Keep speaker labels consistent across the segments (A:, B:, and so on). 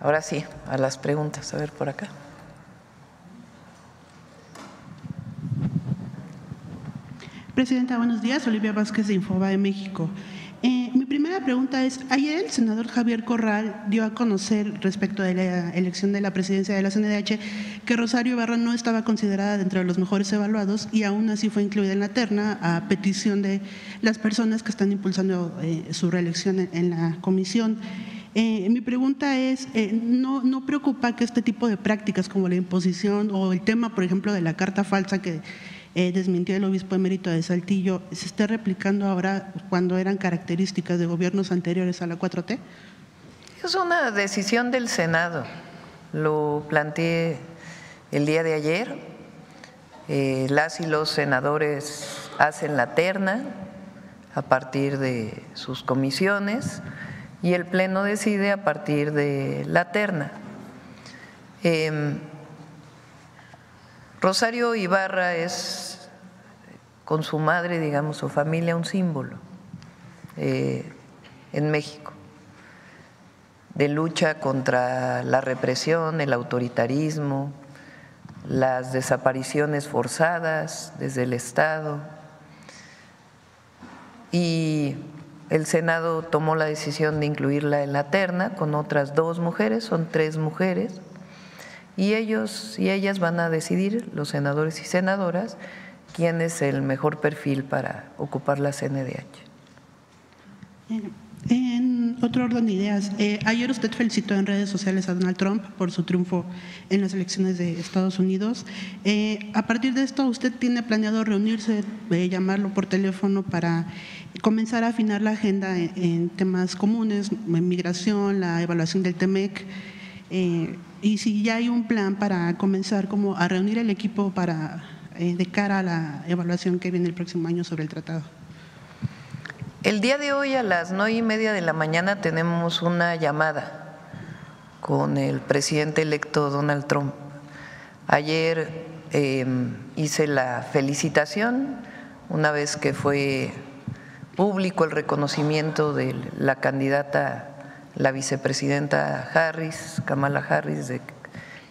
A: Ahora sí, a las preguntas. A ver, por acá.
B: Presidenta, buenos días. Olivia Vázquez de Infobae México. Mi primera pregunta es, ayer el senador Javier Corral dio a conocer respecto de la elección de la presidencia de la CNDH que Rosario Ibarra no estaba considerada dentro de los mejores evaluados y aún así fue incluida en la terna a petición de las personas que están impulsando su reelección en la comisión. Mi pregunta es, ¿no preocupa que este tipo de prácticas como la imposición o el tema, por ejemplo, de la carta falsa que desmintió el obispo emérito de Saltillo, se esté replicando ahora cuando eran características de gobiernos anteriores a la 4T?
A: Es una decisión del Senado. Lo planteé el día de ayer. Las y los senadores hacen la terna a partir de sus comisiones y el Pleno decide a partir de la terna. Rosario Ibarra es, con su madre, digamos, su familia, un símbolo en México de lucha contra la represión, el autoritarismo, las desapariciones forzadas desde el Estado. Y el Senado tomó la decisión de incluirla en la terna con otras 2 mujeres, son 3 mujeres. Y ellos y ellas van a decidir, los senadores y senadoras, quién es el mejor perfil para ocupar la CNDH.
B: En otro orden de ideas, ayer usted felicitó en redes sociales a Donald Trump por su triunfo en las elecciones de Estados Unidos. A partir de esto, ¿usted tiene planeado reunirse, llamarlo por teléfono para comenzar a afinar la agenda en temas comunes, migración, la evaluación del TEMEC? Y si ya hay un plan para comenzar como a reunir el equipo para de cara a la evaluación que viene el próximo año sobre el tratado.
A: El día de hoy a las 9:30 de la mañana tenemos una llamada con el presidente electo Donald Trump. Ayer hice la felicitación una vez que fue público el reconocimiento de la candidata, la vicepresidenta Harris, Kamala Harris,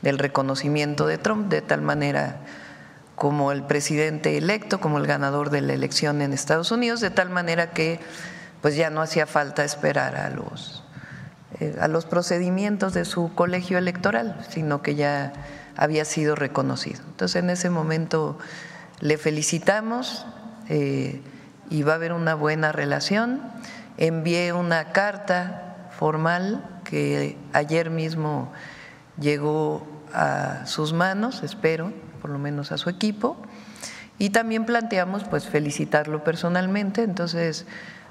A: del reconocimiento de Trump, de tal manera como el presidente electo, como el ganador de la elección en Estados Unidos, de tal manera que pues ya no hacía falta esperar a los procedimientos de su colegio electoral, sino que ya había sido reconocido. Entonces en ese momento le felicitamos y va a haber una buena relación. Envié una carta formal que ayer mismo llegó a sus manos, espero, por lo menos a su equipo, y también planteamos pues felicitarlo personalmente. Entonces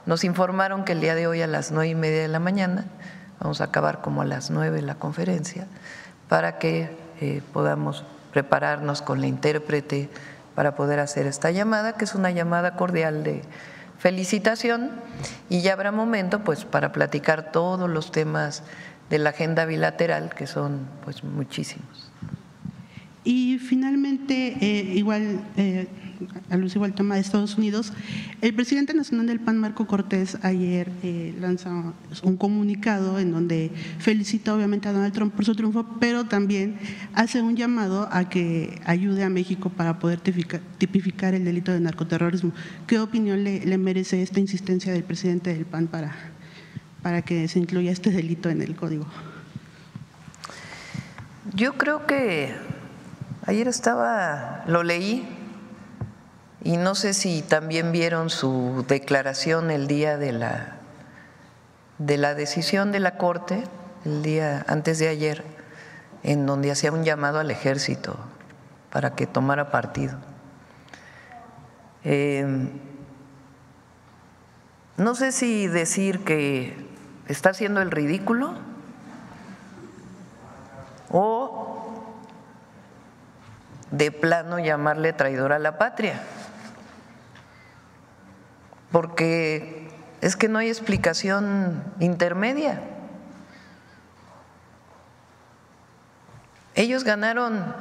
A: nos informaron que el día de hoy a las 9:30 de la mañana, vamos a acabar como a las 9 la conferencia, para que podamos prepararnos con la intérprete para poder hacer esta llamada, que es una llamada cordial de felicitación, y ya habrá momento pues para platicar todos los temas de la agenda bilateral, que son pues muchísimos.
B: Y finalmente, igual, alusivo al tema de Estados Unidos, el presidente nacional del PAN, Marco Cortés, ayer lanza un comunicado en donde felicita obviamente a Donald Trump por su triunfo, pero también hace un llamado a que ayude a México para poder tipificar el delito de narcoterrorismo. ¿Qué opinión le merece esta insistencia del presidente del PAN para que se incluya este delito en el código?
A: Yo creo que ayer lo leí y no sé si también vieron su declaración el día de la decisión de la Corte, el día antes de ayer, en donde hacía un llamado al ejército para que tomara partido. No sé si decir que está haciendo el ridículo o de plano llamarle traidor a la patria, porque es que no hay explicación intermedia. Ellos ganaron,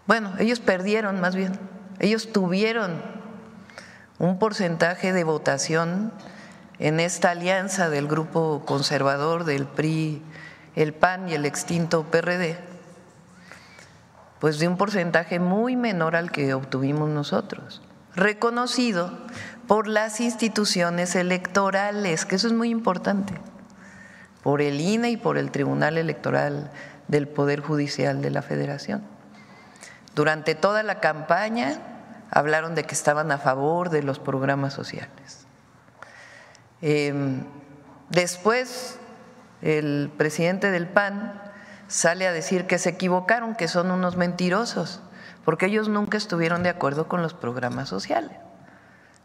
A: bueno, ellos perdieron más bien, ellos tuvieron un porcentaje de votación en esta alianza del grupo conservador del PRI, el PAN y el extinto PRD, pues de un porcentaje muy menor al que obtuvimos nosotros, reconocido por las instituciones electorales, que eso es muy importante, por el INE y por el Tribunal Electoral del Poder Judicial de la Federación. Durante toda la campaña hablaron de que estaban a favor de los programas sociales. Después, el presidente del PAN sale a decir que se equivocaron, que son unos mentirosos, porque ellos nunca estuvieron de acuerdo con los programas sociales,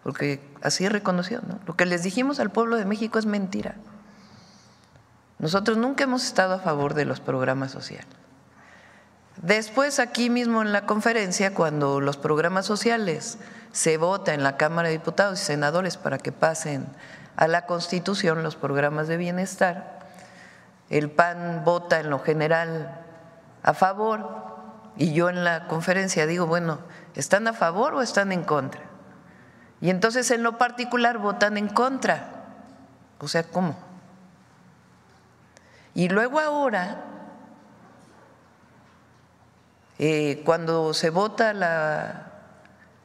A: porque así reconoció, ¿no? Lo que les dijimos al pueblo de México es mentira. Nosotros nunca hemos estado a favor de los programas sociales. Después, aquí mismo en la conferencia, cuando los programas sociales se vota en la Cámara de Diputados y Senadores para que pasen a la Constitución los programas de bienestar, el PAN vota en lo general a favor y yo en la conferencia digo, bueno, ¿están a favor o están en contra? Y entonces en lo particular votan en contra. O sea, ¿cómo? Y luego ahora, cuando se vota la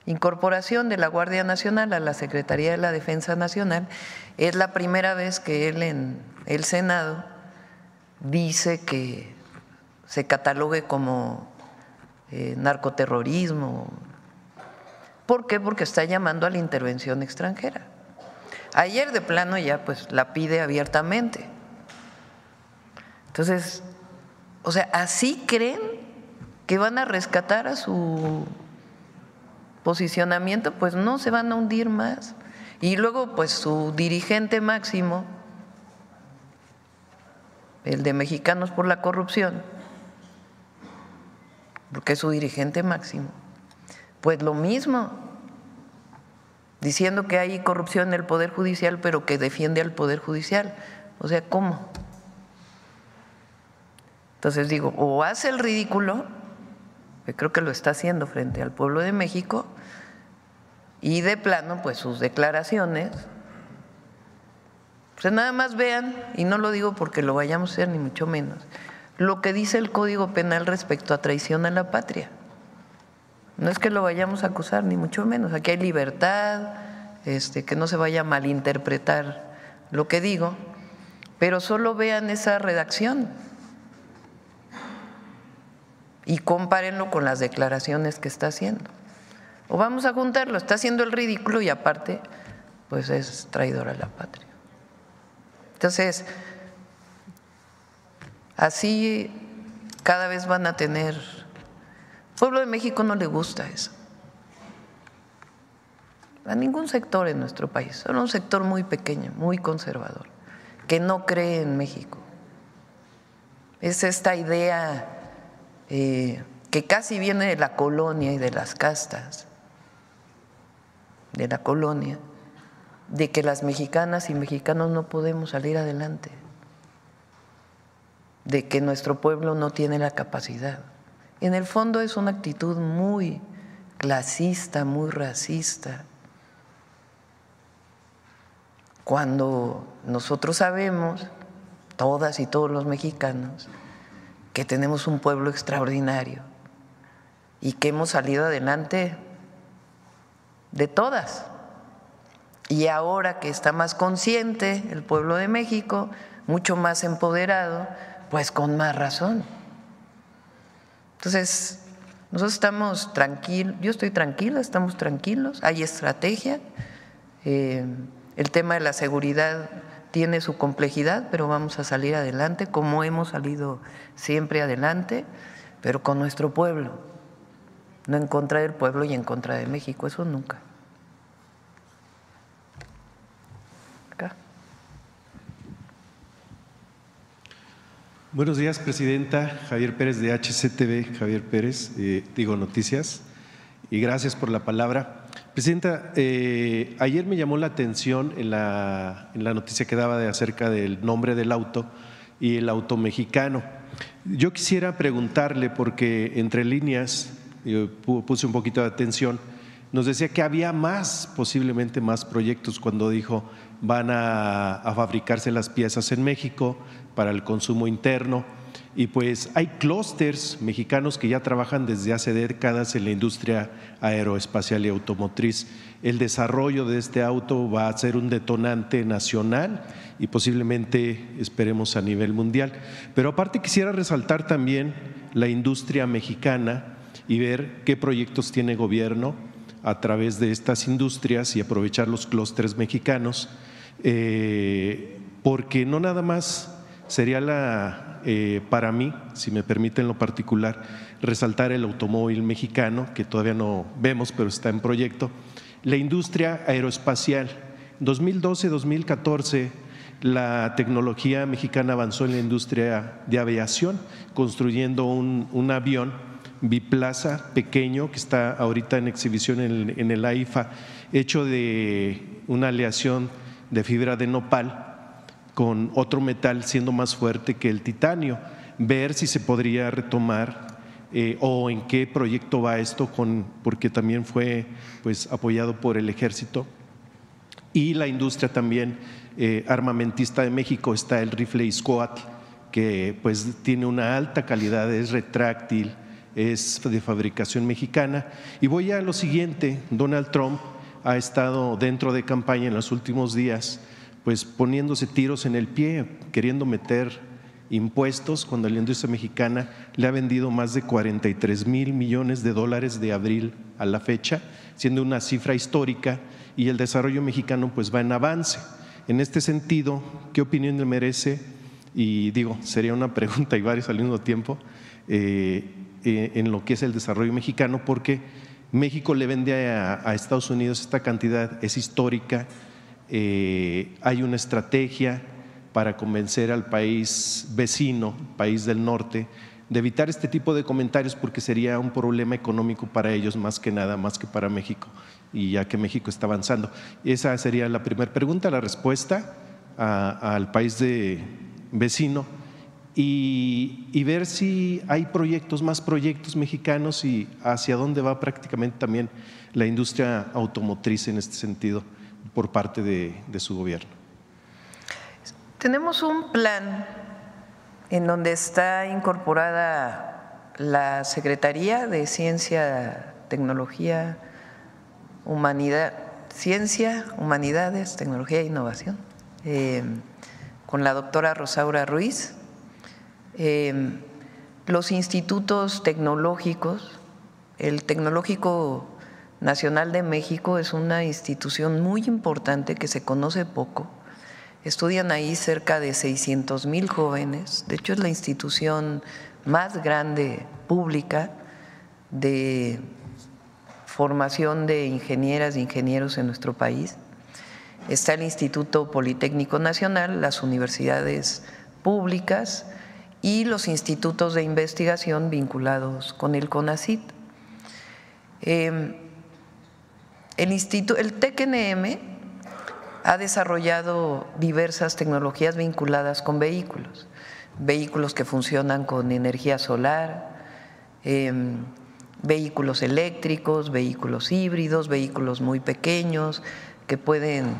A: incorporación de la Guardia Nacional a la Secretaría de la Defensa Nacional, es la primera vez que él en el Senado dice que se catalogue como narcoterrorismo. ¿Por qué? Porque está llamando a la intervención extranjera. Ayer de plano ya pues la pide abiertamente. Entonces, o sea, ¿así creen que van a rescatar a su posicionamiento? Pues no, se van a hundir más. Y luego pues su dirigente máximo, el de Mexicanos por la Corrupción, porque es su dirigente máximo, pues lo mismo, diciendo que hay corrupción en el Poder Judicial, pero que defiende al Poder Judicial. O sea, ¿cómo? Entonces digo, o hace el ridículo, que creo que lo está haciendo frente al pueblo de México, y de plano, pues sus declaraciones, pues nada más vean, y no lo digo porque lo vayamos a hacer ni mucho menos, lo que dice el Código Penal respecto a traición a la patria. No es que lo vayamos a acusar, ni mucho menos. Aquí hay libertad, que no se vaya a malinterpretar lo que digo, pero solo vean esa redacción y compárenlo con las declaraciones que está haciendo. O vamos a juntarlo, está haciendo el ridículo y aparte, pues es traidor a la patria. Entonces, así cada vez van a tener… Al pueblo de México no le gusta eso, a ningún sector en nuestro país, solo un sector muy pequeño, muy conservador, que no cree en México. Es esta idea que casi viene de la colonia y de las castas, de la colonia, de que las mexicanas y mexicanos no podemos salir adelante, de que nuestro pueblo no tiene la capacidad. En el fondo es una actitud muy clasista, muy racista, cuando nosotros sabemos, todas y todos los mexicanos, que tenemos un pueblo extraordinario y que hemos salido adelante de todas. Y ahora que está más consciente el pueblo de México, mucho más empoderado, pues con más razón. Entonces, nosotros estamos tranquilos, yo estoy tranquila, estamos tranquilos, hay estrategia, el tema de la seguridad tiene su complejidad, pero vamos a salir adelante como hemos salido siempre adelante, pero con nuestro pueblo, no en contra del pueblo y en contra de México, eso nunca. Acá.
C: Buenos días, Presidenta. Javier Pérez de HCTV, Javier Pérez, Digo Noticias, y gracias por la palabra. Presidenta, ayer me llamó la atención en la noticia que daba acerca del nombre del auto y el auto mexicano. Yo quisiera preguntarle, porque entre líneas, yo puse un poquito de atención, nos decía que había posiblemente más proyectos cuando dijo van a fabricarse las piezas en México para el consumo interno. Y pues hay clústeres mexicanos que ya trabajan desde hace décadas en la industria aeroespacial y automotriz. El desarrollo de este auto va a ser un detonante nacional y posiblemente esperemos a nivel mundial. Pero aparte quisiera resaltar también la industria mexicana y ver qué proyectos tiene gobierno a través de estas industrias y aprovechar los clústeres mexicanos, porque no nada más sería para mí, si me permiten lo particular, resaltar el automóvil mexicano, que todavía no vemos, pero está en proyecto, la industria aeroespacial. En 2012-2014, la tecnología mexicana avanzó en la industria de aviación, construyendo un avión biplaza pequeño que está ahorita en exhibición en el AIFA, hecho de una aleación de fibra de nopal con otro metal siendo más fuerte que el titanio. Ver si se podría retomar o en qué proyecto va esto, porque también fue pues apoyado por el Ejército. Y la industria también armamentista de México, está el rifle Izcoatl, que pues tiene una alta calidad, es retráctil, es de fabricación mexicana. Y voy a lo siguiente: Donald Trump ha estado dentro de campaña en los últimos días pues poniéndose tiros en el pie, queriendo meter impuestos, cuando la industria mexicana le ha vendido más de 43,000 millones de dólares de abril a la fecha, siendo una cifra histórica, y el desarrollo mexicano pues va en avance. En este sentido, ¿qué opinión le merece? Y digo, sería una pregunta y varias al mismo tiempo, en lo que es el desarrollo mexicano, porque México le vende a Estados Unidos esta cantidad, es histórica. Hay una estrategia para convencer al país vecino, país del norte, de evitar este tipo de comentarios, porque sería un problema económico para ellos más que nada, más que para México, y ya que México está avanzando. Esa sería la primera pregunta. La respuesta al país vecino y ver si hay más proyectos mexicanos y hacia dónde va prácticamente también la industria automotriz en este sentido por parte de su gobierno.
A: Tenemos un plan en donde está incorporada la Secretaría de Ciencia, Tecnología, Humanidades, Tecnología e Innovación, con la doctora Rosaura Ruiz, los institutos tecnológicos. El Tecnológico Nacional de México es una institución muy importante que se conoce poco. Estudian ahí cerca de 600,000 jóvenes. De hecho, es la institución más grande pública de formación de ingenieras e ingenieros en nuestro país. Está el Instituto Politécnico Nacional, las universidades públicas y los institutos de investigación vinculados con el CONACYT. El TEC-NM ha desarrollado diversas tecnologías vinculadas con vehículos que funcionan con energía solar, vehículos eléctricos, vehículos híbridos, vehículos muy pequeños que pueden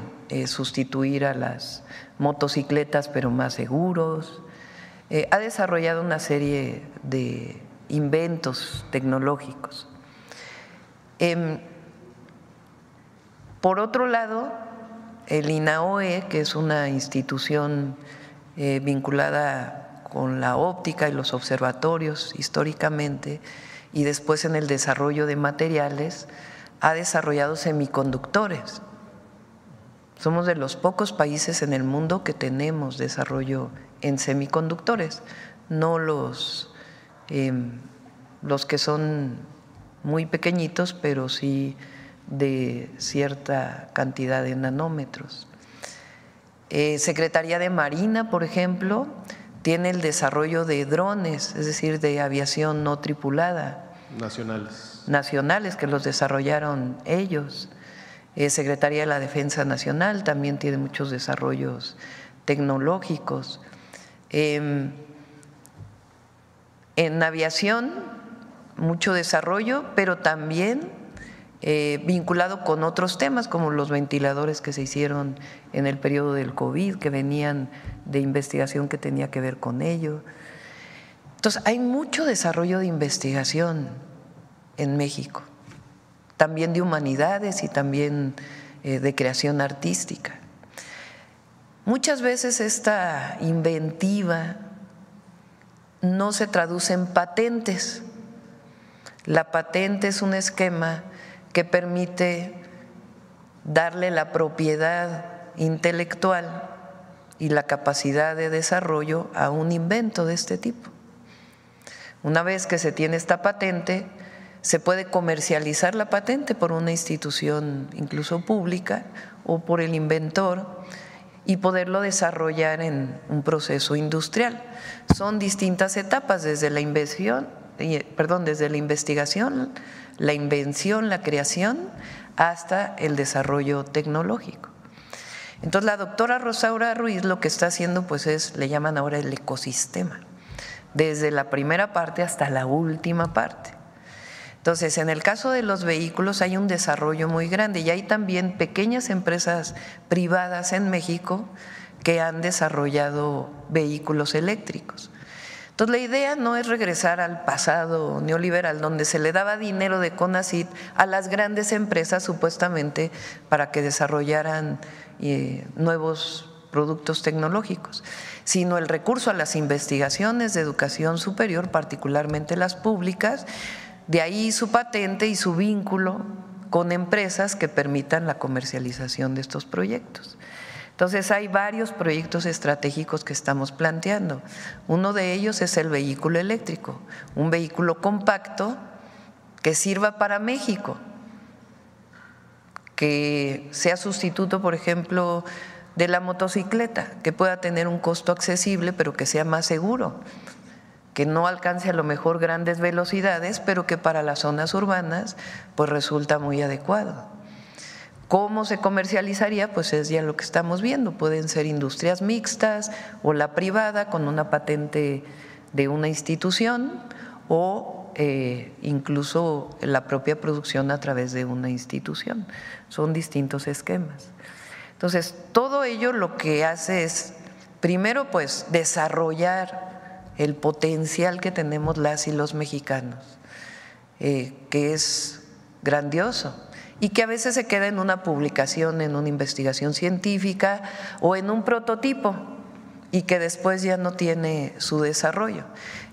A: sustituir a las motocicletas pero más seguros. Ha desarrollado una serie de inventos tecnológicos. Por otro lado, el INAOE, que es una institución vinculada con la óptica y los observatorios históricamente, y después en el desarrollo de materiales, ha desarrollado semiconductores. Somos de los pocos países en el mundo que tenemos desarrollo en semiconductores, no los que son muy pequeñitos, pero sí de cierta cantidad de nanómetros. Secretaría de Marina, por ejemplo, tiene el desarrollo de drones, es decir, de aviación no tripulada. Nacionales, que los desarrollaron ellos. Secretaría de la Defensa Nacional también tiene muchos desarrollos tecnológicos. En aviación, mucho desarrollo, pero también vinculado con otros temas como los ventiladores que se hicieron en el periodo del COVID, que venían de investigación que tenía que ver con ello. Entonces, hay mucho desarrollo de investigación en México, también de humanidades y también de creación artística. Muchas veces esta inventiva no se traduce en patentes. La patente es un esquema que permite darle la propiedad intelectual y la capacidad de desarrollo a un invento de este tipo. Una vez que se tiene esta patente, se puede comercializar la patente por una institución incluso pública o por el inventor y poderlo desarrollar en un proceso industrial. Son distintas etapas desde la investigación, la invención, la creación, hasta el desarrollo tecnológico. Entonces, la doctora Rosaura Ruiz lo que está haciendo pues le llaman ahora el ecosistema, desde la primera parte hasta la última parte. Entonces, en el caso de los vehículos hay un desarrollo muy grande y hay también pequeñas empresas privadas en México que han desarrollado vehículos eléctricos. Entonces, la idea no es regresar al pasado neoliberal donde se le daba dinero de CONACYT a las grandes empresas supuestamente para que desarrollaran nuevos productos tecnológicos, sino el recurso a las investigaciones de educación superior, particularmente las públicas, de ahí su patente y su vínculo con empresas que permitan la comercialización de estos proyectos. Entonces, hay varios proyectos estratégicos que estamos planteando. Uno de ellos es el vehículo eléctrico, un vehículo compacto que sirva para México, que sea sustituto, por ejemplo, de la motocicleta, que pueda tener un costo accesible, pero que sea más seguro, que no alcance a lo mejor grandes velocidades, pero que para las zonas urbanas pues resulta muy adecuado. ¿Cómo se comercializaría? Pues es ya lo que estamos viendo, pueden ser industrias mixtas o la privada con una patente de una institución o incluso la propia producción a través de una institución. Son distintos esquemas. Entonces, todo ello lo que hace es, primero, pues desarrollar el potencial que tenemos las y los mexicanos, que es grandioso y que a veces se queda en una publicación, en una investigación científica o en un prototipo y que después ya no tiene su desarrollo.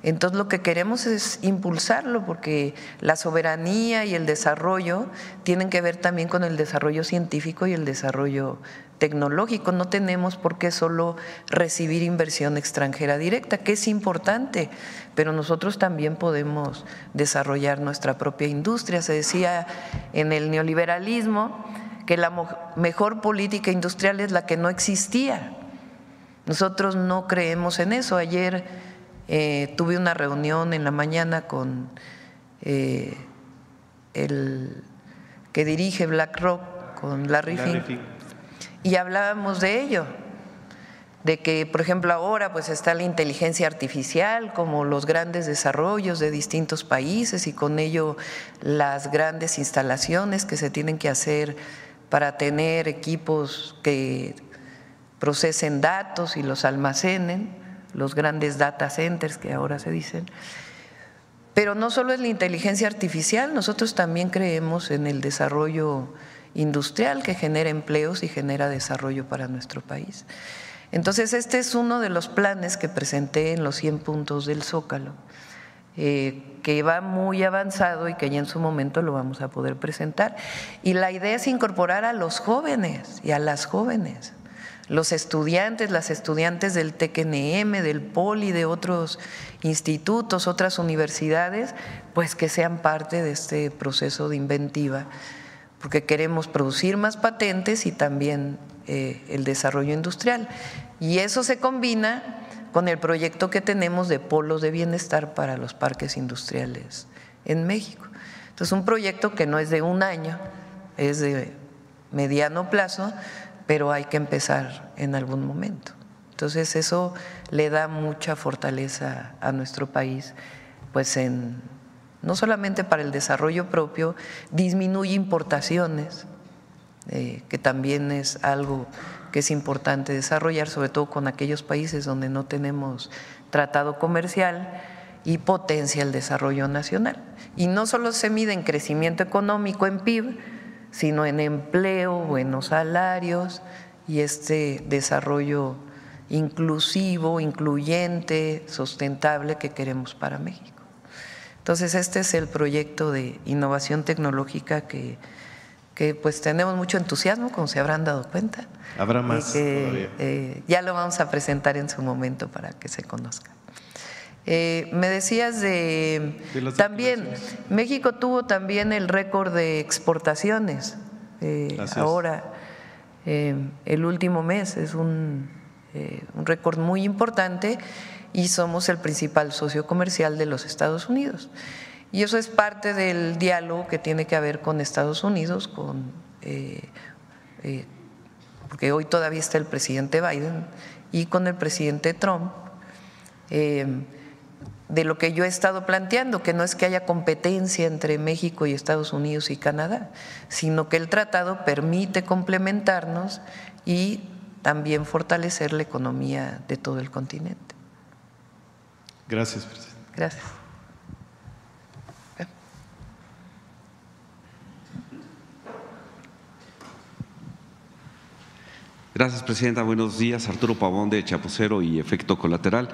A: Entonces, lo que queremos es impulsarlo porque la soberanía y el desarrollo tienen que ver también con el desarrollo científico y el desarrollo tecnológico. No tenemos por qué solo recibir inversión extranjera directa, que es importante, pero nosotros también podemos desarrollar nuestra propia industria. Se decía en el neoliberalismo que la mejor política industrial es la que no existía. Nosotros no creemos en eso. Ayer tuve una reunión en la mañana con el que dirige BlackRock, con Larry Fink, y hablábamos de ello, de que, por ejemplo, ahora pues está la inteligencia artificial como los grandes desarrollos de distintos países y con ello las grandes instalaciones que se tienen que hacer para tener equipos que procesen datos y los almacenen, los grandes data centers que ahora se dicen. Pero no solo es la inteligencia artificial, nosotros también creemos en el desarrollo industrial que genera empleos y genera desarrollo para nuestro país. Entonces, este es uno de los planes que presenté en los 100 puntos del Zócalo, que va muy avanzado y que ya en su momento lo vamos a poder presentar. Y la idea es incorporar a los jóvenes y a las jóvenes, los estudiantes, las estudiantes del TEC-NM, del POLI, de otros institutos, otras universidades, pues que sean parte de este proceso de inventiva, porque queremos producir más patentes y también el desarrollo industrial. Y eso se combina con el proyecto que tenemos de polos de bienestar para los parques industriales en México. Entonces, un proyecto que no es de un año, es de mediano plazo, pero hay que empezar en algún momento. Entonces, eso le da mucha fortaleza a nuestro país, pues en no solamente para el desarrollo propio, disminuye importaciones, que también es algo que es importante desarrollar, sobre todo con aquellos países donde no tenemos tratado comercial, y potencia el desarrollo nacional. Y no solo se mide en crecimiento económico, en PIB, sino en empleo, buenos salarios y este desarrollo inclusivo, incluyente, sustentable que queremos para México. Entonces, este es el proyecto de innovación tecnológica que pues tenemos mucho entusiasmo, como se habrán dado cuenta.
C: Habrá más todavía.
A: Ya lo vamos a presentar en su momento para que se conozca. Me decías de también, México tuvo también el récord de exportaciones ahora, el último mes es un récord muy importante y somos el principal socio comercial de los Estados Unidos. Y eso es parte del diálogo que tiene que ver con Estados Unidos, porque hoy todavía está el presidente Biden y con el presidente Trump, de lo que yo he estado planteando, que no es que haya competencia entre México y Estados Unidos y Canadá, sino que el tratado permite complementarnos y también fortalecer la economía de todo el continente.
C: Gracias, presidente.
A: Gracias.
D: Gracias, presidenta. Buenos días. Arturo Pavón, de Chapucero y Efecto Colateral.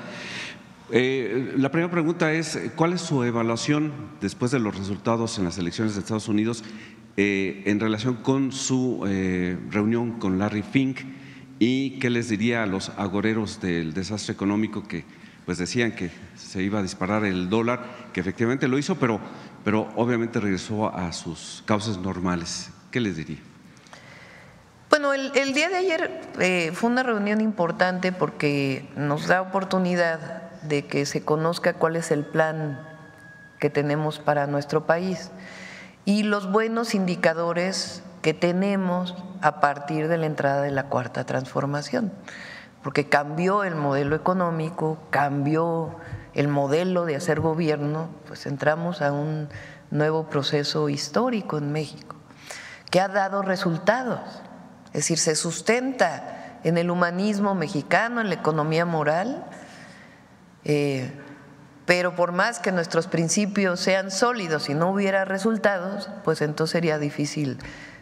D: La primera pregunta es, ¿cuál es su evaluación después de los resultados en las elecciones de Estados Unidos en relación con su reunión con Larry Fink, y qué les diría a los agoreros del desastre económico que pues decían que se iba a disparar el dólar, que efectivamente lo hizo, pero obviamente regresó a sus cauces normales? ¿Qué les diría?
A: Bueno, el día de ayer fue una reunión importante porque nos da oportunidad de que se conozca cuál es el plan que tenemos para nuestro país y los buenos indicadores que tenemos a partir de la entrada de la Cuarta Transformación, porque cambió el modelo económico, cambió el modelo de hacer gobierno, pues entramos a un nuevo proceso histórico en México que ha dado resultados, es decir, se sustenta en el humanismo mexicano, en la economía moral. Pero por más que nuestros principios sean sólidos y no hubiera resultados, pues entonces sería difícil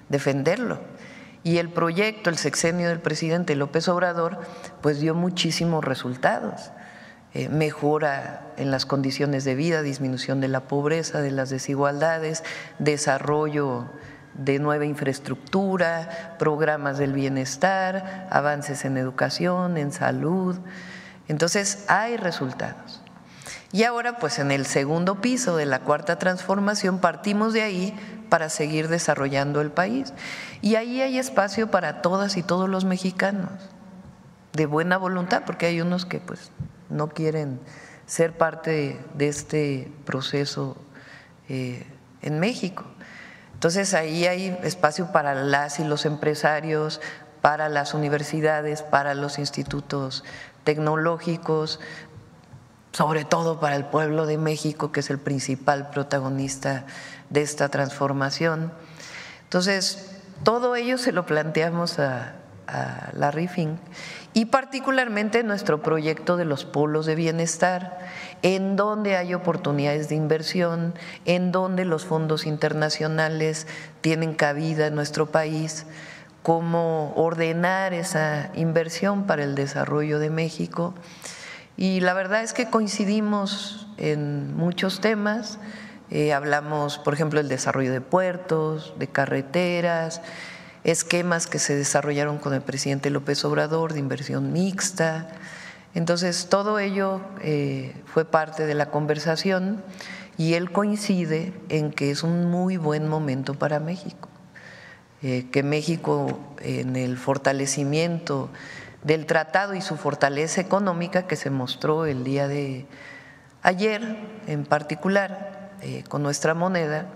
A: defenderlo. Y el proyecto, el sexenio del presidente López Obrador, pues dio muchísimos resultados. Mejora en las condiciones de vida, disminución de la pobreza, de las desigualdades, desarrollo de nueva infraestructura, programas del bienestar, avances en educación, en salud. Entonces hay resultados. Y ahora pues en el segundo piso de la Cuarta Transformación partimos de ahí para seguir desarrollando el país. Y ahí hay espacio para todas y todos los mexicanos, de buena voluntad, porque hay unos que pues no quieren ser parte de este proceso en México. Entonces ahí hay espacio para las y los empresarios, para las universidades, para los institutos tecnológicos, sobre todo para el pueblo de México, que es el principal protagonista de esta transformación. Entonces, todo ello se lo planteamos a Larry Fink, y particularmente nuestro proyecto de los polos de bienestar, en donde hay oportunidades de inversión, en donde los fondos internacionales tienen cabida en nuestro país, cómo ordenar esa inversión para el desarrollo de México. Y la verdad es que coincidimos en muchos temas. Hablamos, por ejemplo, del desarrollo de puertos, de carreteras, esquemas que se desarrollaron con el presidente López Obrador de inversión mixta. Entonces, todo ello fue parte de la conversación y él coincide en que es un muy buen momento para México. Que México, en el fortalecimiento del tratado y su fortaleza económica que se mostró el día de ayer, en particular con nuestra moneda,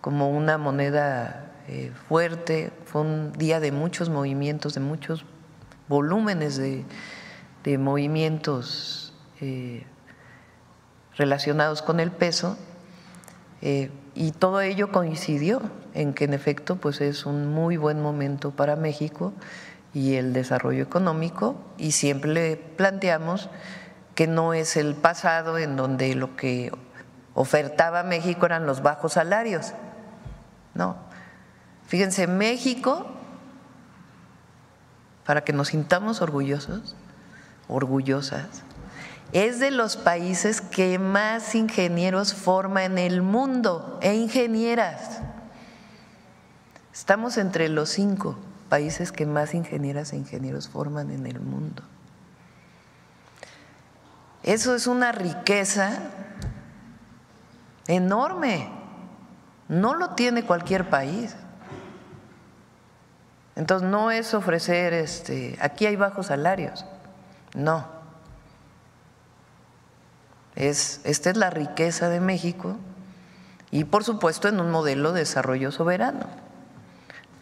A: como una moneda fuerte, fue un día de muchos movimientos, de muchos volúmenes de movimientos relacionados con el peso, y todo ello coincidió en que en efecto pues es un muy buen momento para México y el desarrollo económico, y siempre le planteamos que no es el pasado en donde lo que ofertaba México eran los bajos salarios. No, fíjense, México, para que nos sintamos orgullosos, orgullosas, es de los países que más ingenieros forma en el mundo, e ingenieras. Estamos entre los 5 países que más ingenieras e ingenieros forman en el mundo. Eso es una riqueza enorme, no lo tiene cualquier país. Entonces no es ofrecer aquí hay bajos salarios, no. Esta es la riqueza de México, y por supuesto en un modelo de desarrollo soberano,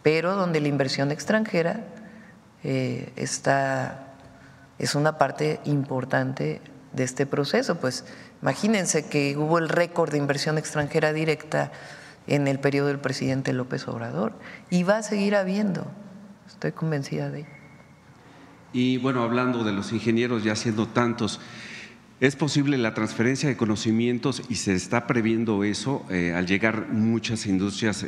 A: pero donde la inversión extranjera es una parte importante de este proceso. Pues imagínense que hubo el récord de inversión extranjera directa en el periodo del presidente López Obrador, y va a seguir habiendo, estoy convencida de ello.
D: Y bueno, hablando de los ingenieros, ya siendo tantos, ¿es posible la transferencia de conocimientos y se está previendo eso al llegar muchas industrias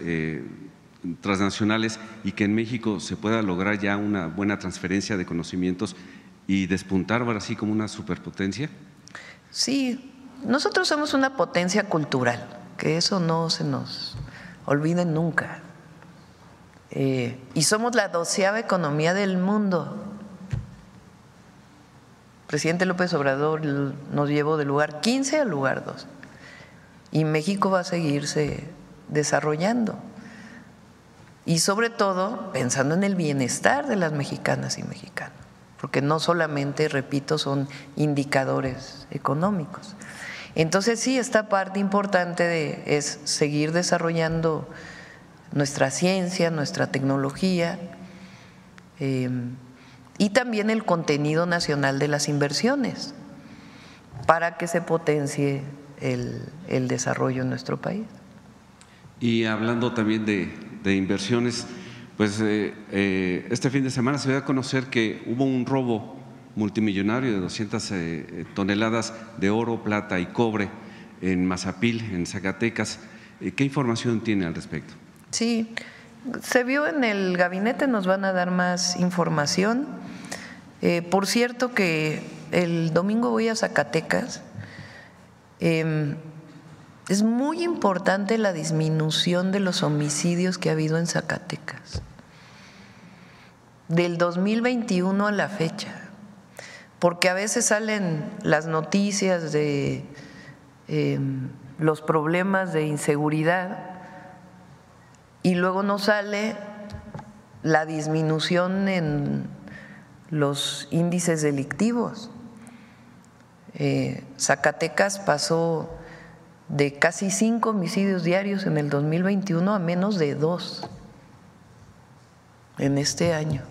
D: transnacionales, y que en México se pueda lograr ya una buena transferencia de conocimientos y despuntar ahora sí como una superpotencia?
A: Sí, nosotros somos una potencia cultural, que eso no se nos olvide nunca, y somos la 12ª economía del mundo. El presidente López Obrador nos llevó del lugar 15 al lugar 2, y México va a seguirse desarrollando, y sobre todo pensando en el bienestar de las mexicanas y mexicanos, porque no solamente, repito, son indicadores económicos. Entonces sí, esta parte importante es seguir desarrollando nuestra ciencia, nuestra tecnología, y también el contenido nacional de las inversiones, para que se potencie el desarrollo en nuestro país.
D: Y hablando también de inversiones, pues este fin de semana se dio a conocer que hubo un robo multimillonario de 200 toneladas de oro, plata y cobre en Mazapil, en Zacatecas. ¿Qué información tiene al respecto?
A: Sí, se vio en el gabinete, nos van a dar más información. Por cierto que el domingo voy a Zacatecas. Es muy importante la disminución de los homicidios que ha habido en Zacatecas, del 2021 a la fecha, porque a veces salen las noticias de los problemas de inseguridad y luego no sale la disminución en los índices delictivos. Zacatecas pasó de casi 5 homicidios diarios en el 2021 a menos de 2 en este año.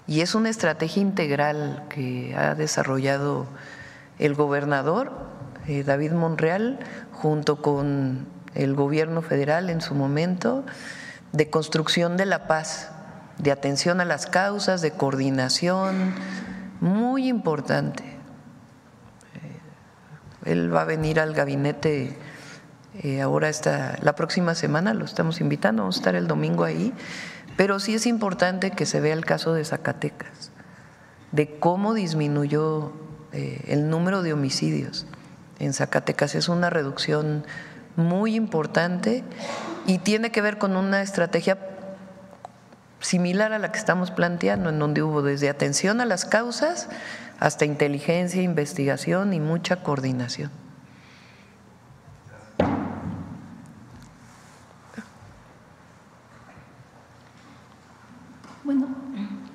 A: Y es una estrategia integral que ha desarrollado el gobernador David Monreal junto con el gobierno federal en su momento, de construcción de la paz, de atención a las causas, de coordinación, muy importante. Él va a venir al gabinete ahora la próxima semana, lo estamos invitando, vamos a estar el domingo ahí, pero sí es importante que se vea el caso de Zacatecas, de cómo disminuyó el número de homicidios en Zacatecas. Es una reducción muy importante y tiene que ver con una estrategia similar a la que estamos planteando, en donde hubo desde atención a las causas hasta inteligencia, investigación y mucha coordinación.
E: Bueno,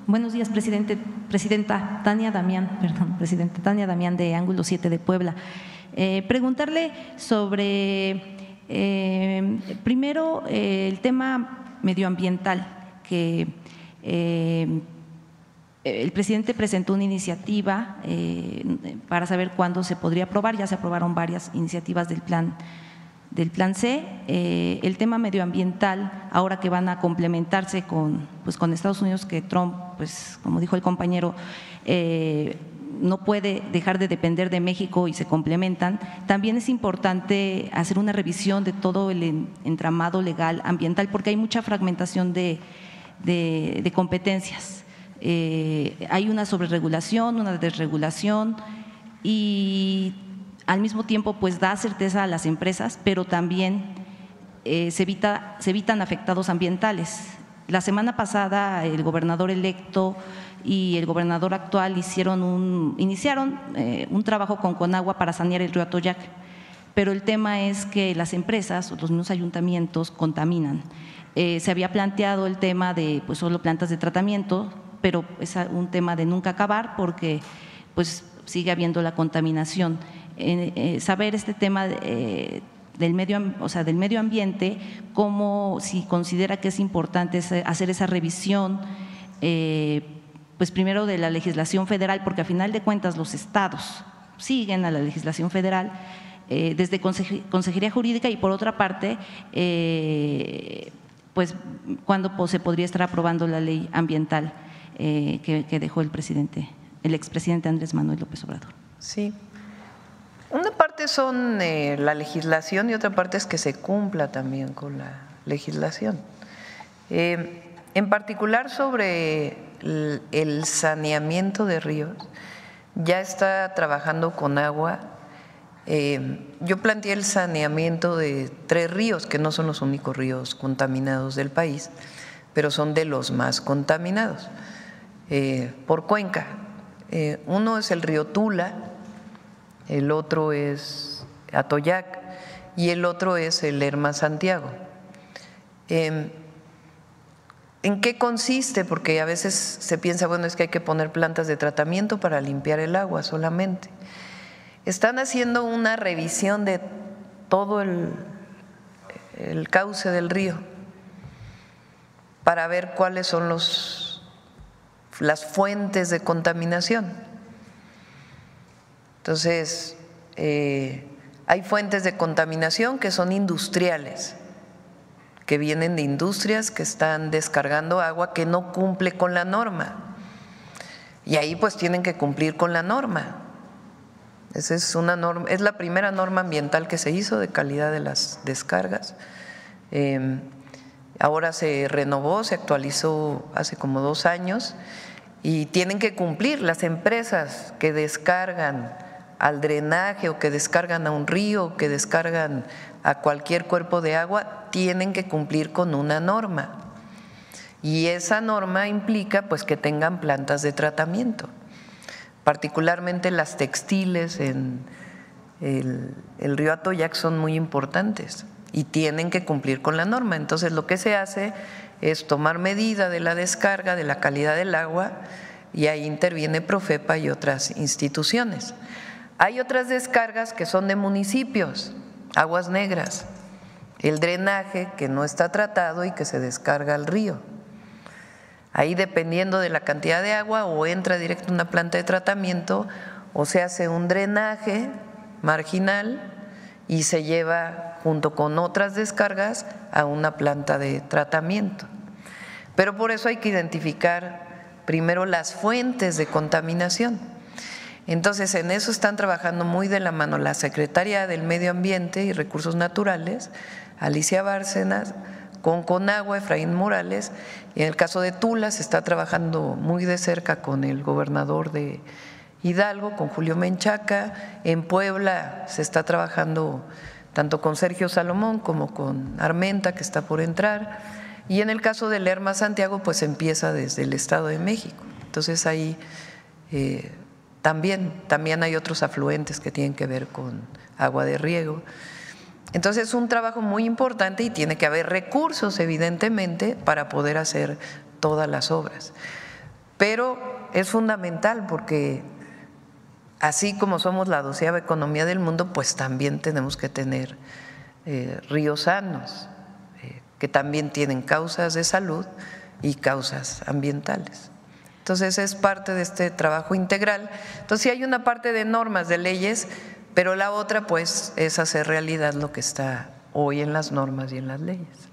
E: buenos días, presidenta Tania Damián de Ángulo 7 de Puebla. Preguntarle sobre, primero, el tema medioambiental, que el presidente presentó una iniciativa para saber cuándo se podría aprobar. Ya se aprobaron varias iniciativas del plan C. El tema medioambiental, ahora que van a complementarse con Estados Unidos, que Trump, pues como dijo el compañero, no puede dejar de depender de México y se complementan. También es importante hacer una revisión de todo el entramado legal ambiental, porque hay mucha fragmentación de competencias. Hay una sobreregulación, una desregulación y al mismo tiempo pues da certeza a las empresas, pero también se evitan afectados ambientales. La semana pasada el gobernador electo y el gobernador actual iniciaron un trabajo con Conagua para sanear el río Atoyac, pero el tema es que las empresas o los mismos ayuntamientos contaminan. Se había planteado el tema de pues solo plantas de tratamiento, pero es un tema de nunca acabar porque pues sigue habiendo la contaminación. Saber este tema del medio ambiente, cómo si considera que es importante hacer esa revisión, pues primero de la legislación federal, porque a final de cuentas los estados siguen a la legislación federal desde Consejería Jurídica, y por otra parte pues cuándo se podría estar aprobando la ley ambiental que dejó el expresidente Andrés Manuel López Obrador.
A: Sí. Una parte son la legislación y otra parte es que se cumpla también con la legislación. En particular sobre el saneamiento de ríos, ya está trabajando Conagua. Yo planteé el saneamiento de 3 ríos, que no son los únicos ríos contaminados del país, pero son de los más contaminados por cuenca. Uno es el río Tula, el otro es Atoyac y el otro es el Lerma Santiago. ¿En qué consiste? Porque a veces se piensa, bueno, es que hay que poner plantas de tratamiento para limpiar el agua solamente. Están haciendo una revisión de todo el cauce del río para ver cuáles son las fuentes de contaminación. Entonces, hay fuentes de contaminación que son industriales, que vienen de industrias que están descargando agua que no cumple con la norma. Y ahí pues tienen que cumplir con la norma. Esa es una norma, es la primera norma ambiental que se hizo de calidad de las descargas. Ahora se renovó, se actualizó hace como 2 años y tienen que cumplir. Las empresas que descargan al drenaje o que descargan a un río o que descargan a cualquier cuerpo de agua tienen que cumplir con una norma, y esa norma implica pues que tengan plantas de tratamiento, particularmente las textiles en el río Atoyac son muy importantes y tienen que cumplir con la norma. Entonces lo que se hace es tomar medida de la descarga, de la calidad del agua, y ahí interviene Profepa y otras instituciones. Hay otras descargas que son de municipios, aguas negras, el drenaje que no está tratado y que se descarga al río. Ahí, dependiendo de la cantidad de agua, o entra directo a una planta de tratamiento o se hace un drenaje marginal y se lleva junto con otras descargas a una planta de tratamiento. Pero por eso hay que identificar primero las fuentes de contaminación. Entonces, en eso están trabajando muy de la mano la Secretaría del Medio Ambiente y Recursos Naturales, Alicia Bárcenas, con Conagua, Efraín Morales, y en el caso de Tula se está trabajando muy de cerca con el gobernador de Hidalgo, con Julio Menchaca. En Puebla se está trabajando tanto con Sergio Salomón como con Armenta, que está por entrar, y en el caso de Lerma Santiago pues empieza desde el Estado de México. Entonces ahí también hay otros afluentes que tienen que ver con agua de riego. Entonces es un trabajo muy importante y tiene que haber recursos, evidentemente, para poder hacer todas las obras. Pero es fundamental porque así como somos la 12ª economía del mundo, pues también tenemos que tener ríos sanos, que también tienen causas de salud y causas ambientales. Entonces es parte de este trabajo integral. Entonces sí hay una parte de normas, de leyes, pero la otra pues es hacer realidad lo que está hoy en las normas y en las leyes.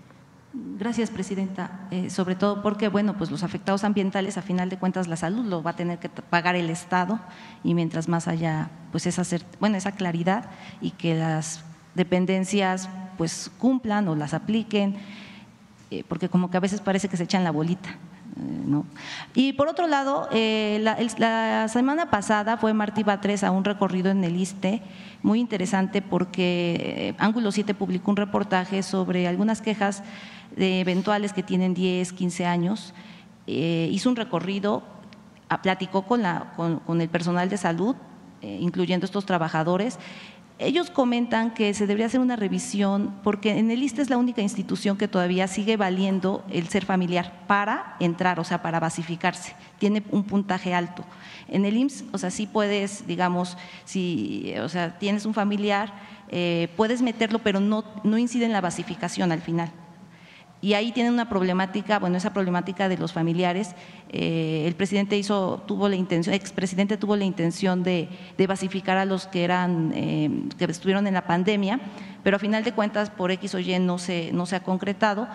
E: Gracias, presidenta. Sobre todo porque, bueno, pues los afectados ambientales, a final de cuentas, la salud lo va a tener que pagar el Estado, y mientras más haya pues esa claridad y que las dependencias pues cumplan o las apliquen, porque como que a veces parece que se echan la bolita, ¿no? Y por otro lado, la semana pasada fue Martí Batres a un recorrido en el ISSSTE muy interesante, porque Ángulo 7 publicó un reportaje sobre algunas quejas de eventuales que tienen 10, 15 años. Hizo un recorrido, platicó con el personal de salud, incluyendo estos trabajadores. Ellos comentan que se debería hacer una revisión, porque en el ISSSTE es la única institución que todavía sigue valiendo el ser familiar para entrar, o sea, para basificarse. Tiene un puntaje alto. En el IMSS, o sea, sí puedes, digamos, si, o sea, tienes un familiar, puedes meterlo, pero no incide en la basificación al final. Y ahí tienen una problemática, bueno, esa problemática de los familiares. El presidente expresidente tuvo la intención de basificar a los que estuvieron en la pandemia, pero a final de cuentas por X o Y no se ha concretado.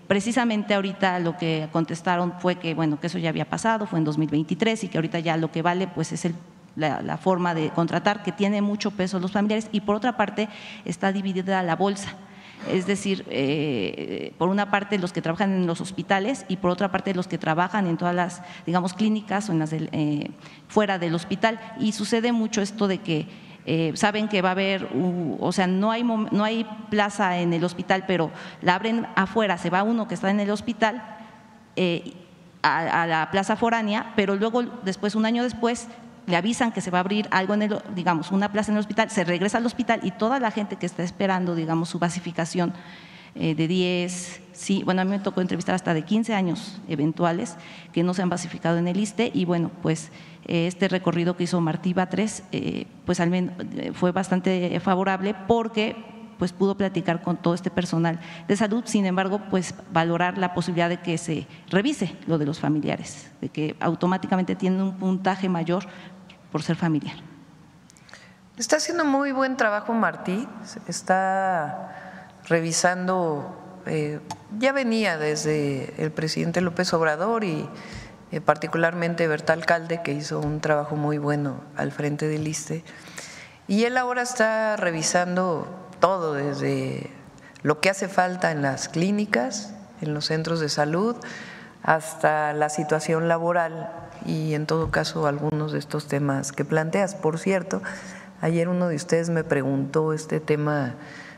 E: Precisamente ahorita lo que contestaron fue que, bueno, que eso ya había pasado, fue en 2023, y que ahorita ya lo que vale pues es la forma de contratar, que tiene mucho peso los familiares, y por otra parte está dividida la bolsa. Es decir, por una parte los que trabajan en los hospitales y por otra parte los que trabajan en todas las, digamos, clínicas o en las fuera del hospital. Y sucede mucho esto de que saben que va a haber, o sea, no hay plaza en el hospital, pero la abren afuera, se va uno que está en el hospital a la plaza foránea, pero luego después, un año después, le avisan que se va a abrir algo digamos, una plaza en el hospital, se regresa al hospital y toda la gente que está esperando, digamos, su basificación de 10, sí, bueno, a mí me tocó entrevistar hasta de 15 años eventuales que no se han basificado en el ISSSTE, y bueno, pues este recorrido que hizo Martí Batres, pues al menos fue bastante favorable, porque pues pudo platicar con todo este personal de salud. Sin embargo, pues valorar la posibilidad de que se revise lo de los familiares, de que automáticamente tienen un puntaje mayor por ser familiar.
A: Está haciendo muy buen trabajo Martí, está revisando, ya venía desde el presidente López Obrador y particularmente Berta Alcalde, que hizo un trabajo muy bueno al frente del ISSSTE, y él ahora está revisando todo, desde lo que hace falta en las clínicas, en los centros de salud, hasta la situación laboral y en todo caso algunos de estos temas que planteas. Por cierto, ayer uno de ustedes me preguntó este tema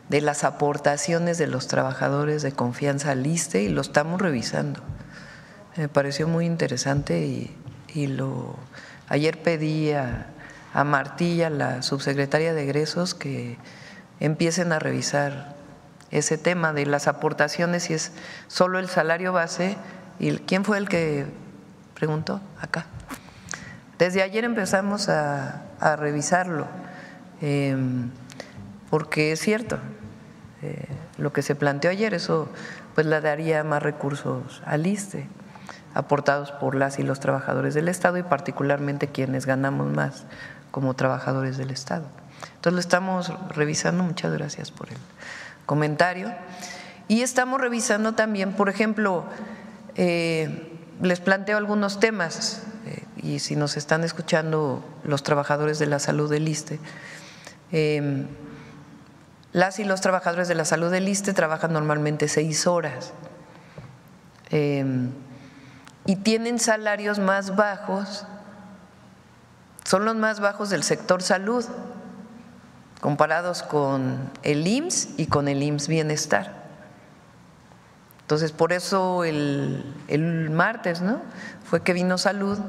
A: de las aportaciones de los trabajadores de confianza al ISSSTE, y lo estamos revisando. Me pareció muy interesante y ayer pedí a Martí y a la subsecretaria de egresos que empiecen a revisar ese tema de las aportaciones, si es solo el salario base. ¿Y quién fue el que preguntó? Acá. Desde ayer empezamos a revisarlo, porque es cierto, lo que se planteó ayer, eso pues le daría más recursos al ISSSTE, aportados por las y los trabajadores del Estado, y particularmente quienes ganamos más como trabajadores del Estado. Entonces lo estamos revisando. Muchas gracias por el comentario. Y estamos revisando también, por ejemplo, les planteo algunos temas, y si nos están escuchando los trabajadores de la salud del ISSSTE, las y los trabajadores de la salud del ISSSTE trabajan normalmente 6 horas y tienen salarios más bajos, son los más bajos del sector salud, comparados con el IMSS y con el IMSS Bienestar. Entonces, por eso el martes, ¿no?, fue que vino Salud,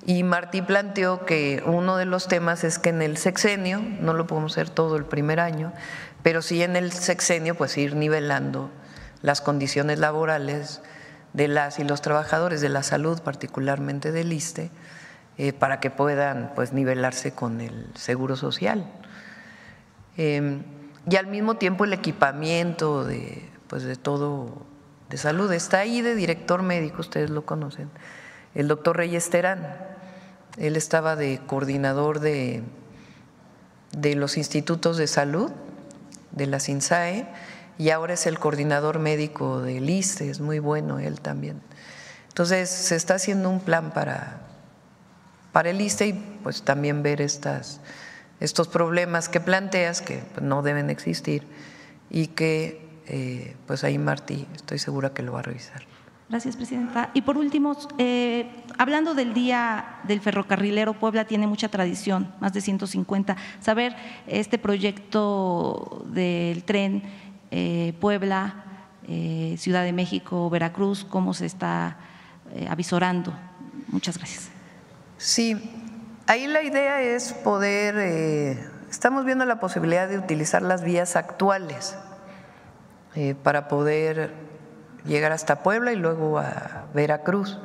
A: y Martí planteó que uno de los temas es que en el sexenio, no lo podemos hacer todo el primer año, pero sí en el sexenio pues ir nivelando las condiciones laborales de las y los trabajadores de la salud, particularmente del ISSSTE, para que puedan pues nivelarse con el Seguro Social. Y al mismo tiempo el equipamiento de todo de salud está ahí, de director médico, ustedes lo conocen, el doctor Reyes Terán. Él estaba de coordinador de los institutos de salud, de la SINSAE, y ahora es el coordinador médico del ISSSTE, es muy bueno él también. Entonces se está haciendo un plan para el ISSSTE y pues también ver estos problemas que planteas, que no deben existir, y que pues ahí Martí estoy segura que lo va a revisar.
E: Gracias, presidenta. Y por último, hablando del Día del Ferrocarrilero, Puebla tiene mucha tradición, más de 150. Saber este proyecto del tren Puebla, Ciudad de México, Veracruz, cómo se está avisorando. Muchas gracias.
A: Sí, ahí la idea es poder, estamos viendo la posibilidad de utilizar las vías actuales para poder llegar hasta Puebla y luego a Veracruz.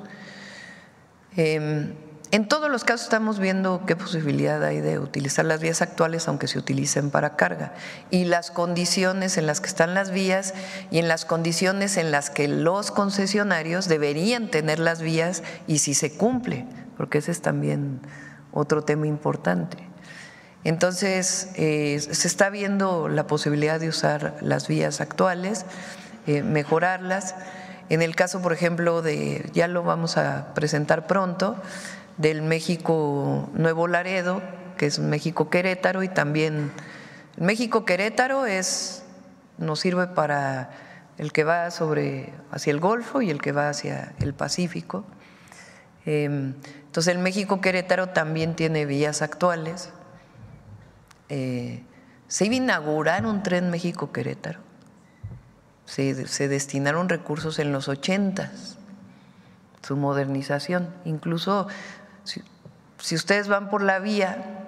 A: En todos los casos estamos viendo qué posibilidad hay de utilizar las vías actuales, aunque se utilicen para carga, y las condiciones en las que están las vías y en las condiciones en las que los concesionarios deberían tener las vías y si se cumple, porque ese es también otro tema importante. Entonces, se está viendo la posibilidad de usar las vías actuales, mejorarlas. En el caso, por ejemplo, ya lo vamos a presentar pronto, del México Nuevo Laredo, que es México Querétaro, y también México Querétaro nos sirve para el que va hacia el Golfo y el que va hacia el Pacífico. Entonces el México Querétaro también tiene vías actuales. Se iba a inaugurar un tren México Querétaro. Se destinaron recursos en los 80s, su modernización. Incluso si ustedes van por la vía,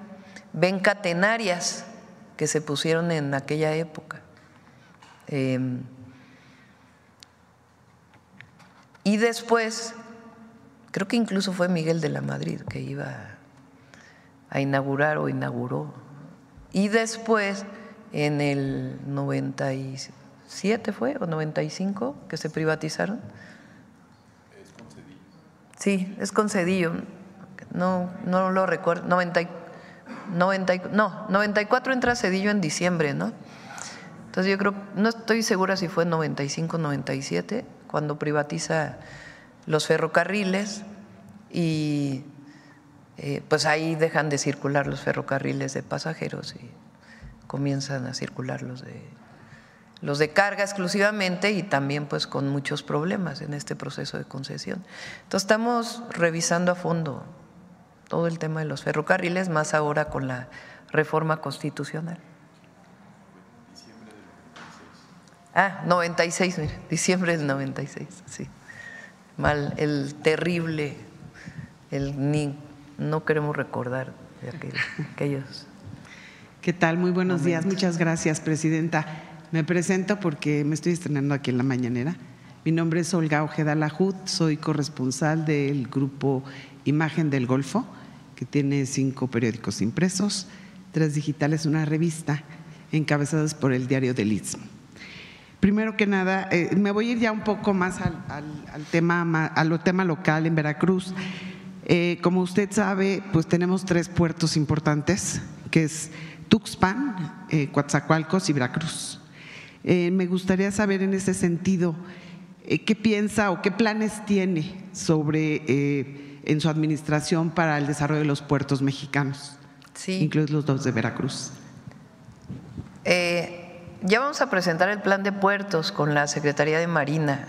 A: ven catenarias que se pusieron en aquella época. Y después, creo que incluso fue Miguel de la Madrid que iba a inaugurar o inauguró. Y después, en el 97 fue, o 95, que se privatizaron.
C: Es con Cedillo.
A: Sí, es con Cedillo. No lo recuerdo. 94 entra Cedillo en diciembre, ¿no? Entonces yo creo, no estoy segura si fue 95, 97, cuando privatiza los ferrocarriles y pues ahí dejan de circular los ferrocarriles de pasajeros y comienzan a circular los de carga exclusivamente, y también pues con muchos problemas en este proceso de concesión. Entonces estamos revisando a fondo todo el tema de los ferrocarriles, más ahora con la reforma constitucional. 96, mire, diciembre del 96, sí. Mal, el terrible, no queremos recordar de aquellos.
F: ¿Qué tal? Muy buenos días. Muchas gracias, presidenta. Me presento porque me estoy estrenando aquí en la mañanera. Mi nombre es Olga Ojeda Lajud, soy corresponsal del grupo Imagen del Golfo, que tiene 5 periódicos impresos, 3 digitales, una revista, encabezadas por el Diario del Istmo. Primero que nada, me voy a ir ya un poco más al tema local en Veracruz. Como usted sabe, pues tenemos 3 puertos importantes, que es Tuxpan, Coatzacoalcos y Veracruz. Me gustaría saber en ese sentido qué piensa o qué planes tiene en su administración para el desarrollo de los puertos mexicanos,
A: sí,
F: incluidos los 2 de Veracruz.
A: Ya vamos a presentar el plan de puertos con la Secretaría de Marina.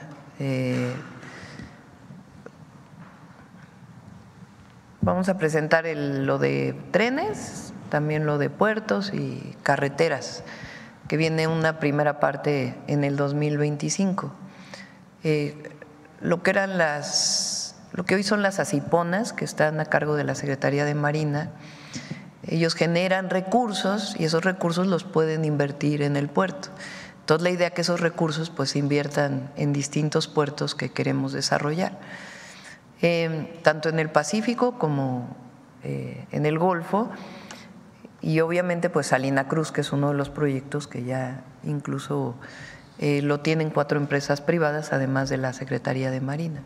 A: Vamos a presentar lo de trenes, también lo de puertos y carreteras, que viene una primera parte en el 2025. Lo que hoy son las ACIPONAS, que están a cargo de la Secretaría de Marina, ellos generan recursos y esos recursos los pueden invertir en el puerto. Entonces la idea es que esos recursos pues se inviertan en distintos puertos que queremos desarrollar, tanto en el Pacífico como en el Golfo, y obviamente pues Salina Cruz, que es uno de los proyectos que ya incluso lo tienen 4 empresas privadas, además de la Secretaría de Marina.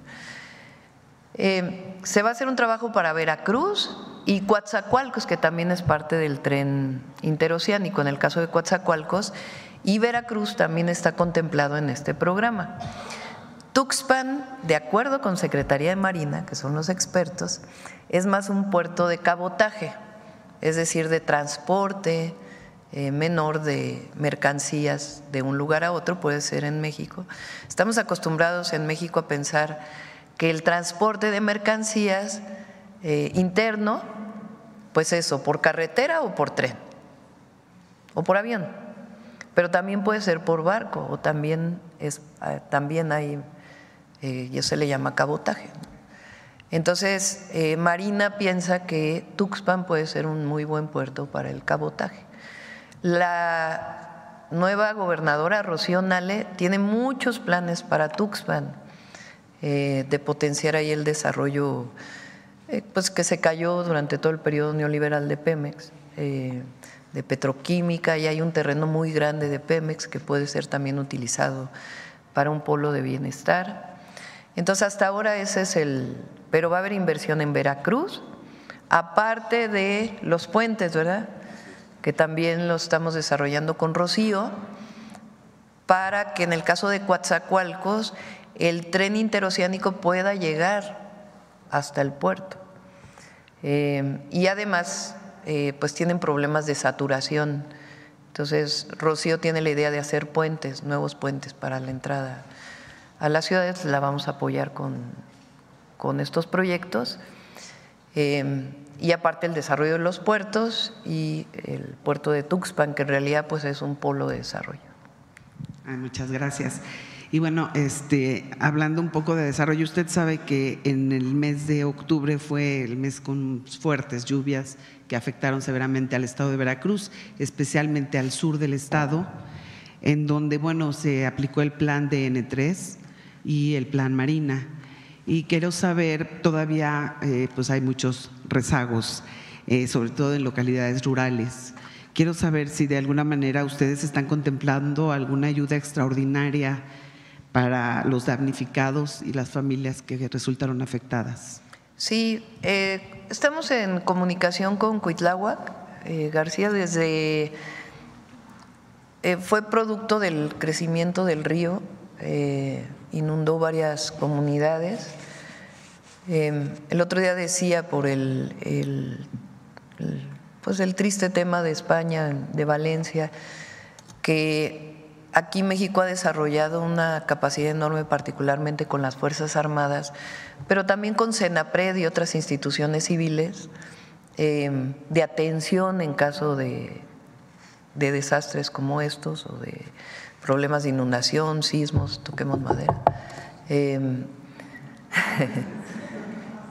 A: Se va a hacer un trabajo para Veracruz y Coatzacoalcos, que también es parte del tren interoceánico. En el caso de Coatzacoalcos y Veracruz también está contemplado en este programa. Tuxpan, de acuerdo con Secretaría de Marina, que son los expertos, es más un puerto de cabotaje, es decir, de transporte menor de mercancías de un lugar a otro, puede ser en México. Estamos acostumbrados en México a pensar que el transporte de mercancías interno, pues eso, por carretera o por tren o por avión, pero también puede ser por barco o también hay, ya se le llama cabotaje. Entonces, Marina piensa que Tuxpan puede ser un muy buen puerto para el cabotaje. La nueva gobernadora Rocío Nale tiene muchos planes para Tuxpan, de potenciar ahí el desarrollo pues que se cayó durante todo el periodo neoliberal de Pemex, de petroquímica, y hay un terreno muy grande de Pemex que puede ser también utilizado para un polo de bienestar. Entonces hasta ahora ese es pero va a haber inversión en Veracruz, aparte de los puentes, ¿verdad?, que también lo estamos desarrollando con Rocío, para que en el caso de Coatzacoalcos el tren interoceánico pueda llegar hasta el puerto. Y además pues tienen problemas de saturación. Entonces Rocío tiene la idea de hacer puentes, nuevos puentes para la entrada a las ciudades. La vamos a apoyar con estos proyectos. Y aparte el desarrollo de los puertos y el puerto de Tuxpan, que en realidad pues es un polo de desarrollo.
F: Muchas gracias. Y bueno, hablando un poco de desarrollo, usted sabe que en el mes de octubre fue el mes con fuertes lluvias que afectaron severamente al estado de Veracruz, especialmente al sur del estado, en donde, bueno, se aplicó el plan DN3 y el plan Marina. Y quiero saber, todavía pues hay muchos rezagos, sobre todo en localidades rurales. Quiero saber si de alguna manera ustedes están contemplando alguna ayuda extraordinaria para los damnificados y las familias que resultaron afectadas.
A: Sí, estamos en comunicación con Cuitláhuac. García fue producto del crecimiento del río, inundó varias comunidades. El otro día decía por el triste tema de España, de Valencia, que aquí México ha desarrollado una capacidad enorme, particularmente con las Fuerzas Armadas, pero también con CENAPRED y otras instituciones civiles, de atención en caso de desastres como estos o de problemas de inundación, sismos, toquemos madera.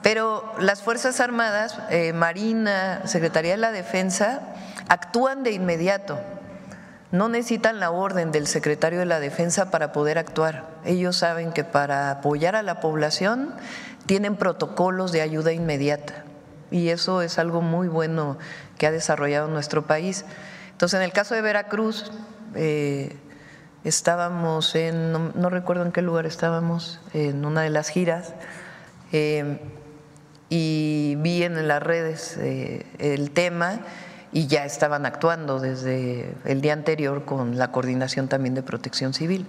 A: Pero las Fuerzas Armadas, Marina, Secretaría de la Defensa, actúan de inmediato. No necesitan la orden del secretario de la Defensa para poder actuar. Ellos saben que para apoyar a la población tienen protocolos de ayuda inmediata, y eso es algo muy bueno que ha desarrollado nuestro país. Entonces, en el caso de Veracruz, estábamos no recuerdo en qué lugar estábamos, en una de las giras, y vi en las redes el tema, y ya estaban actuando desde el día anterior con la coordinación también de Protección Civil.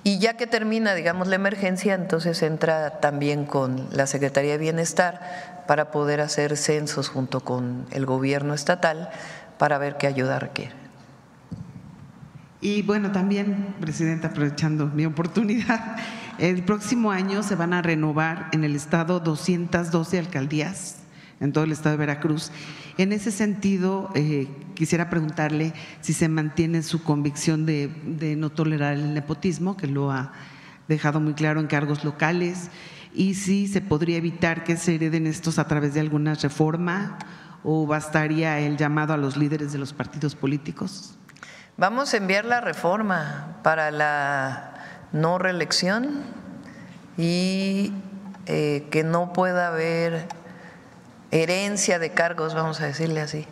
A: Y ya que termina, digamos, la emergencia, entonces entra también con la Secretaría de Bienestar para poder hacer censos junto con el gobierno estatal para ver qué ayuda requiere.
F: Y bueno, también, Presidenta, aprovechando mi oportunidad, el próximo año se van a renovar en el estado 212 alcaldías en todo el estado de Veracruz. En ese sentido, quisiera preguntarle si se mantiene su convicción de no tolerar el nepotismo, que lo ha dejado muy claro en cargos locales, y si se podría evitar que se hereden estos a través de alguna reforma, o bastaría el llamado a los líderes de los partidos políticos.
A: Vamos a enviar la reforma para la no reelección y que no pueda haber herencia de cargos, vamos a decirle así,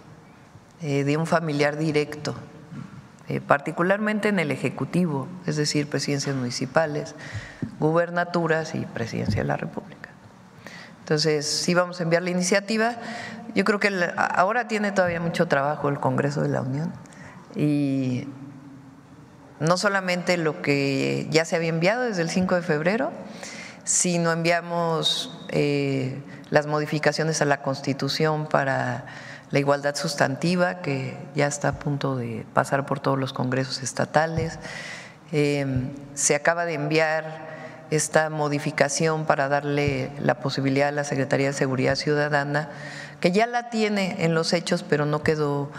A: de un familiar directo, particularmente en el Ejecutivo, es decir, presidencias municipales, gubernaturas y presidencia de la República. Entonces, sí vamos a enviar la iniciativa. Yo creo que ahora tiene todavía mucho trabajo el Congreso de la Unión y no solamente lo que ya se había enviado desde el 5 de febrero, sino enviamos las modificaciones a la Constitución para la igualdad sustantiva, que ya está a punto de pasar por todos los congresos estatales. Se acaba de enviar esta modificación para darle la posibilidad a la Secretaría de Seguridad Ciudadana, que ya la tiene en los hechos, pero no quedó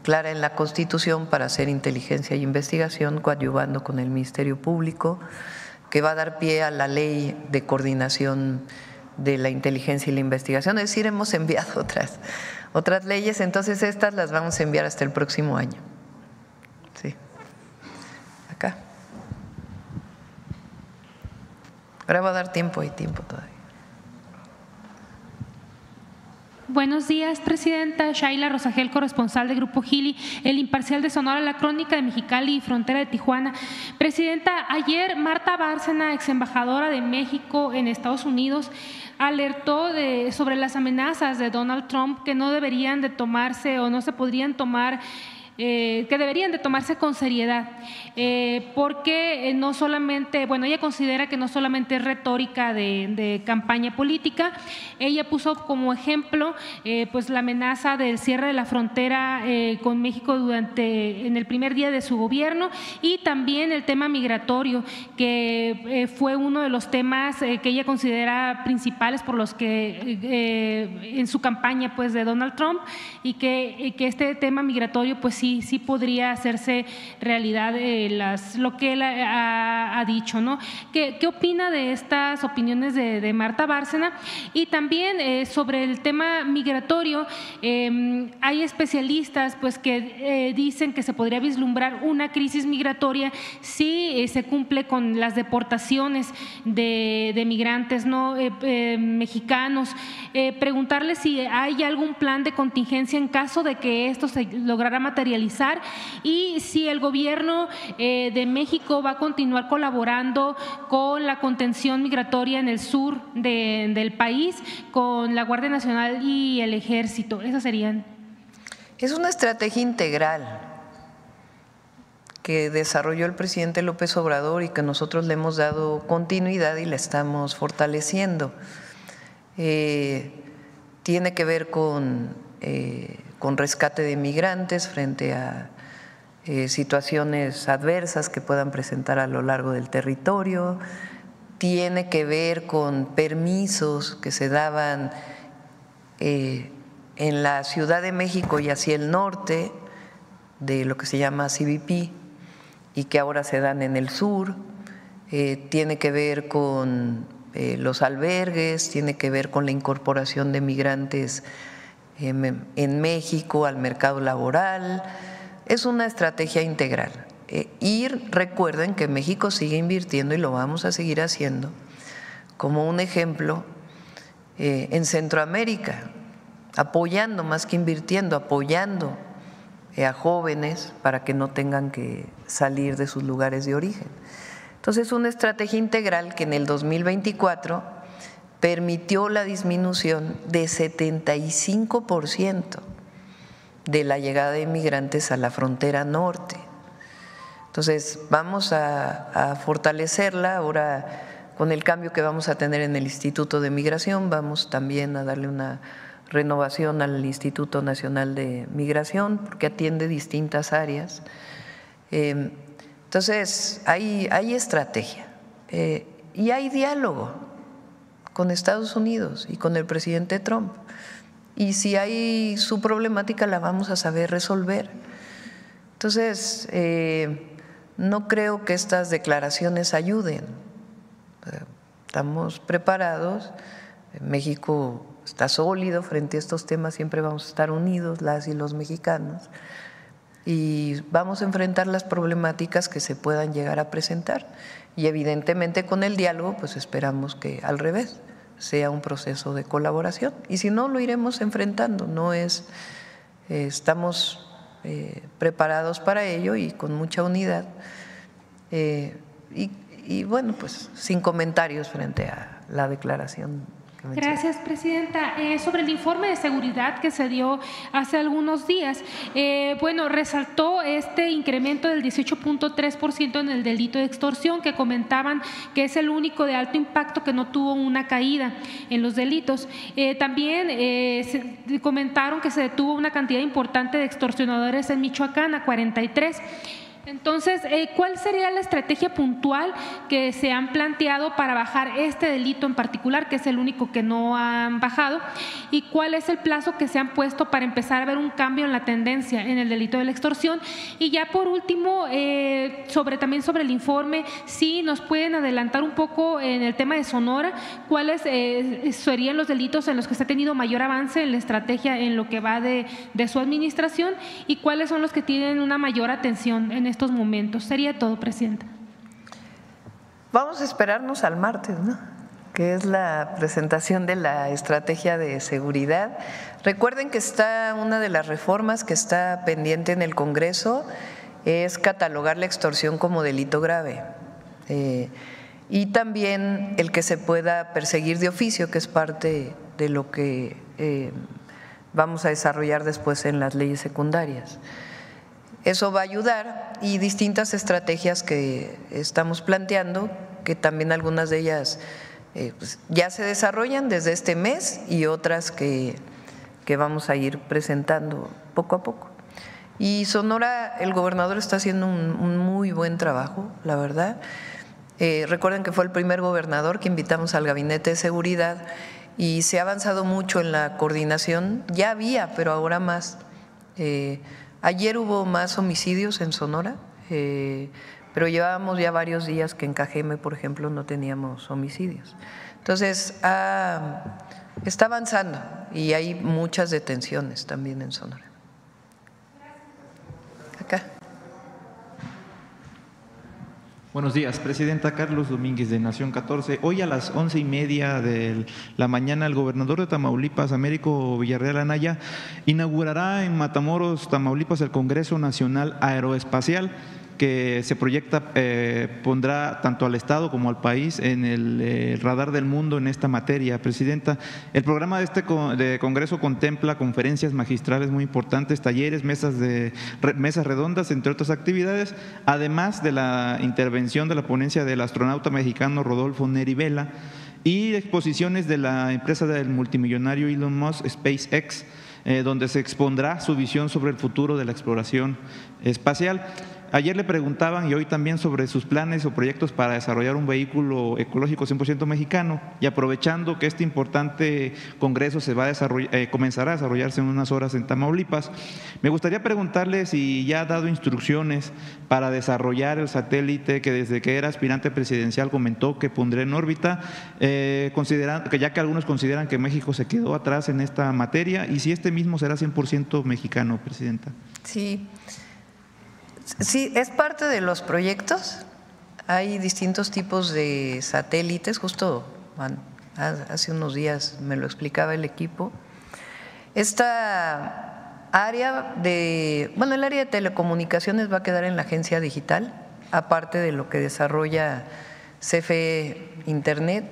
A: clara en la Constitución, para hacer inteligencia y investigación coadyuvando con el Ministerio Público, que va a dar pie a la ley de coordinación de la inteligencia y la investigación. Es decir, hemos enviado otras leyes, entonces estas las vamos a enviar hasta el próximo año. Sí. Acá. Ahora va a dar tiempo, hay tiempo todavía.
G: Buenos días, Presidenta. Shaila Rosagel, corresponsal de Grupo Gili, El Imparcial de Sonora, La Crónica de Mexicali y Frontera de Tijuana. Presidenta, ayer Marta Bárcena, ex embajadora de México en Estados Unidos, alertó sobre las amenazas de Donald Trump que no deberían de tomarse o no se podrían tomar, que deberían de tomarse con seriedad, porque no solamente, bueno, ella considera que no solamente es retórica de campaña política. Ella puso como ejemplo pues la amenaza del cierre de la frontera con México en el primer día de su gobierno, y también el tema migratorio, que fue uno de los temas que ella considera principales por los que en su campaña pues de Donald Trump, y que este tema migratorio pues sí podría hacerse realidad, lo que él ha dicho, ¿no? ¿Qué opina de estas opiniones de Marta Bárcena? Y también sobre el tema migratorio, hay especialistas pues que dicen que se podría vislumbrar una crisis migratoria si se cumple con las deportaciones de migrantes no mexicanos. Preguntarle si hay algún plan de contingencia en caso de que esto se lograra materializar, y si el gobierno de México va a continuar colaborando con la contención migratoria en el sur del país, con la Guardia Nacional y el Ejército. Esas serían.
A: Es una estrategia integral que desarrolló el presidente López Obrador y que nosotros le hemos dado continuidad y la estamos fortaleciendo. Tiene que ver con rescate de migrantes frente a situaciones adversas que puedan presentar a lo largo del territorio, tiene que ver con permisos que se daban en la Ciudad de México y hacia el norte, de lo que se llama CBP, y que ahora se dan en el sur, tiene que ver con los albergues, tiene que ver con la incorporación de migrantes en México al mercado laboral. Es una estrategia integral. Y recuerden que México sigue invirtiendo, y lo vamos a seguir haciendo, como un ejemplo en Centroamérica, apoyando más que invirtiendo, apoyando a jóvenes para que no tengan que salir de sus lugares de origen. Entonces, una estrategia integral que en el 2024 permitió la disminución de 75% de la llegada de inmigrantes a la frontera norte. Entonces, vamos a fortalecerla. Ahora, con el cambio que vamos a tener en el Instituto de Migración, vamos también a darle una renovación al Instituto Nacional de Migración, porque atiende distintas áreas. Entonces, hay estrategia y hay diálogo con Estados Unidos y con el presidente Trump. Y si hay su problemática, la vamos a saber resolver. Entonces, no creo que estas declaraciones ayuden. Estamos preparados. México está sólido frente a estos temas, siempre vamos a estar unidos, las y los mexicanos, y vamos a enfrentar las problemáticas que se puedan llegar a presentar. Y evidentemente con el diálogo, pues esperamos que al revés sea un proceso de colaboración, y si no, lo iremos enfrentando. No es, estamos preparados para ello y con mucha unidad, y bueno, pues sin comentarios frente a la declaración
G: Gracias, presidenta. Sobre el informe de seguridad que se dio hace algunos días, resaltó este incremento del 18.3% en el delito de extorsión, que comentaban que es el único de alto impacto que no tuvo una caída en los delitos. También comentaron que se detuvo una cantidad importante de extorsionadores en Michoacán, a 43. Entonces, ¿cuál sería la estrategia puntual que se han planteado para bajar este delito en particular, que es el único que no han bajado? ¿Y cuál es el plazo que se han puesto para empezar a ver un cambio en la tendencia en el delito de la extorsión? Y ya por último, también sobre el informe, si nos pueden adelantar un poco en el tema de Sonora, ¿cuáles serían los delitos en los que se ha tenido mayor avance en la estrategia en lo que va de su administración, y cuáles son los que tienen una mayor atención en estos momentos? Sería todo, presidenta.
A: Vamos a esperarnos al martes, ¿no?, que es la presentación de la estrategia de seguridad. Recuerden que está una de las reformas que está pendiente en el Congreso, es catalogar la extorsión como delito grave, y también el que se pueda perseguir de oficio, que es parte de lo que vamos a desarrollar después en las leyes secundarias. Eso va a ayudar, y distintas estrategias que estamos planteando, que también algunas de ellas ya se desarrollan desde este mes, y otras que vamos a ir presentando poco a poco. Y Sonora, el gobernador está haciendo un muy buen trabajo, la verdad. Recuerden que fue el primer gobernador que invitamos al Gabinete de Seguridad, y se ha avanzado mucho en la coordinación. Ya había, pero ahora más. Ayer hubo más homicidios en Sonora, pero llevábamos ya varios días que en Cajeme, por ejemplo, no teníamos homicidios. Entonces, está avanzando, y hay muchas detenciones también en Sonora. Acá.
H: Buenos días, presidenta. Carlos Domínguez, de Nación 14. Hoy a las 11:30 de la mañana, el gobernador de Tamaulipas, Américo Villarreal Anaya, inaugurará en Matamoros, Tamaulipas, el Congreso Nacional Aeroespacial, que se proyecta pondrá tanto al Estado como al país en el radar del mundo en esta materia. Presidenta, el programa de este Congreso contempla conferencias magistrales muy importantes, talleres, mesas redondas, entre otras actividades, además de la intervención de la ponencia del astronauta mexicano Rodolfo Neri Vela y exposiciones de la empresa del multimillonario Elon Musk, SpaceX, donde se expondrá su visión sobre el futuro de la exploración espacial. Ayer le preguntaban, y hoy también, sobre sus planes o proyectos para desarrollar un vehículo ecológico 100% mexicano, y aprovechando que este importante congreso se va a comenzará a desarrollarse en unas horas en Tamaulipas, me gustaría preguntarle si ya ha dado instrucciones para desarrollar el satélite que desde que era aspirante presidencial comentó que pondrá en órbita, considerando que ya que algunos consideran que México se quedó atrás en esta materia, y si este mismo será 100% mexicano, presidenta.
A: Sí, es parte de los proyectos. Hay distintos tipos de satélites, justo hace unos días me lo explicaba el equipo. Esta área el área de telecomunicaciones va a quedar en la agencia digital, aparte de lo que desarrolla CFE Internet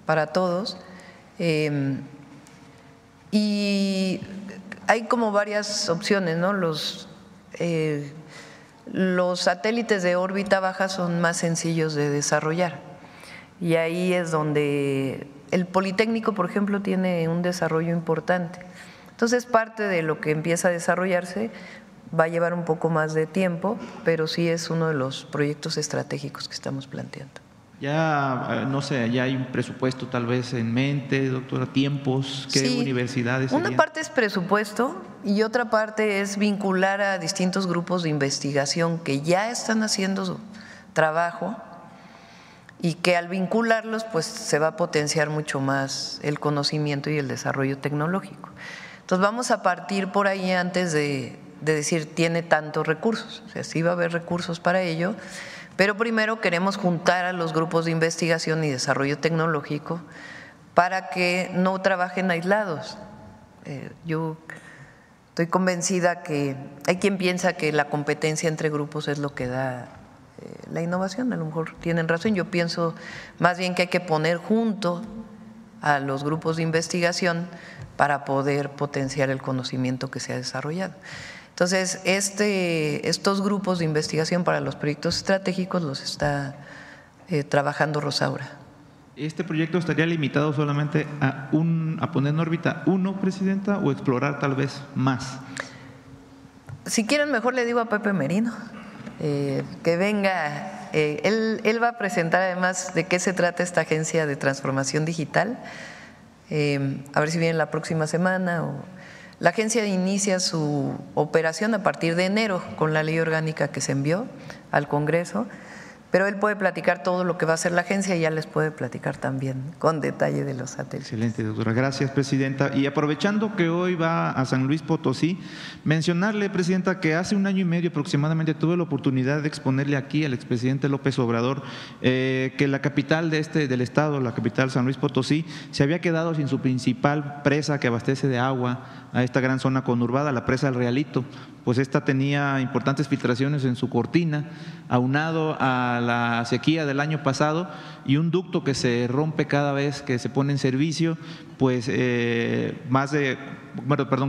A: para todos. Y hay como varias opciones, ¿no? Los satélites de órbita baja son más sencillos de desarrollar, y ahí es donde el Politécnico, por ejemplo, tiene un desarrollo importante. Entonces, parte de lo que empieza a desarrollarse va a llevar un poco más de tiempo, pero sí es uno de los proyectos estratégicos que estamos planteando.
H: Ya, no sé, ya hay un presupuesto tal vez en mente, doctora, tiempos, ¿qué universidades serían?
A: Una parte es presupuesto y otra parte es vincular a distintos grupos de investigación que ya están haciendo su trabajo, y que al vincularlos pues se va a potenciar mucho más el conocimiento y el desarrollo tecnológico. Entonces vamos a partir por ahí antes de decir tiene tantos recursos, o sea, sí va a haber recursos para ello. Pero primero queremos juntar a los grupos de investigación y desarrollo tecnológico para que no trabajen aislados. Yo estoy convencida que hay quien piensa que la competencia entre grupos es lo que da la innovación. A lo mejor tienen razón. Yo pienso más bien que hay que poner junto a los grupos de investigación para poder potenciar el conocimiento que se ha desarrollado. Entonces, estos grupos de investigación para los proyectos estratégicos los está trabajando Rosaura.
H: ¿Este proyecto estaría limitado solamente a poner en órbita uno, Presidenta, o explorar tal vez más?
A: Si quieren, mejor le digo a Pepe Merino que venga. Él va a presentar además de qué se trata esta agencia de transformación digital. A ver si viene la próxima semana. La agencia inicia su operación a partir de enero con la ley orgánica que se envió al Congreso. Pero él puede platicar todo lo que va a hacer la agencia y ya les puede platicar también con detalle de los satélites.
H: Excelente, doctora. Gracias, Presidenta. Y aprovechando que hoy va a San Luis Potosí, mencionarle, Presidenta, que hace 1 año y medio aproximadamente tuve la oportunidad de exponerle aquí al expresidente López Obrador que la capital del estado, la capital San Luis Potosí, se había quedado sin su principal presa que abastece de agua a esta gran zona conurbada, la presa del Realito. Pues esta tenía importantes filtraciones en su cortina, aunado a la sequía del año pasado y un ducto que se rompe cada vez que se pone en servicio, pues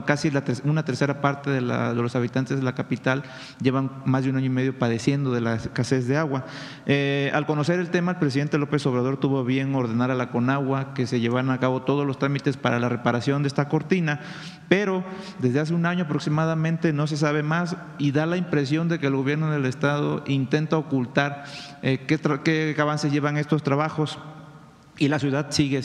H: casi una tercera parte de los habitantes de la capital llevan más de 1 año y medio padeciendo de la escasez de agua. Al conocer el tema, el presidente López Obrador tuvo bien ordenar a la Conagua que se llevaran a cabo todos los trámites para la reparación de esta cortina, pero desde hace 1 año aproximadamente no se sabe más y da la impresión de que el gobierno del estado intenta ocultar qué avances llevan estos trabajos. Y la ciudad sigue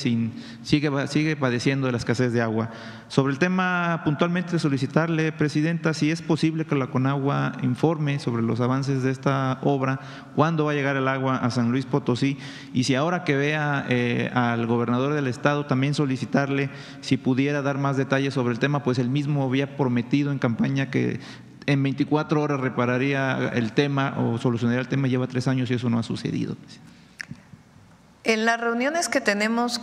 H: padeciendo de la escasez de agua. Sobre el tema, puntualmente solicitarle, Presidenta, si es posible que la Conagua informe sobre los avances de esta obra, cuándo va a llegar el agua a San Luis Potosí, y si ahora que vea al gobernador del estado, también solicitarle si pudiera dar más detalles sobre el tema, pues él mismo había prometido en campaña que en 24 horas repararía el tema o solucionaría el tema. Lleva 3 años y eso no ha sucedido.
A: En las reuniones que tenemos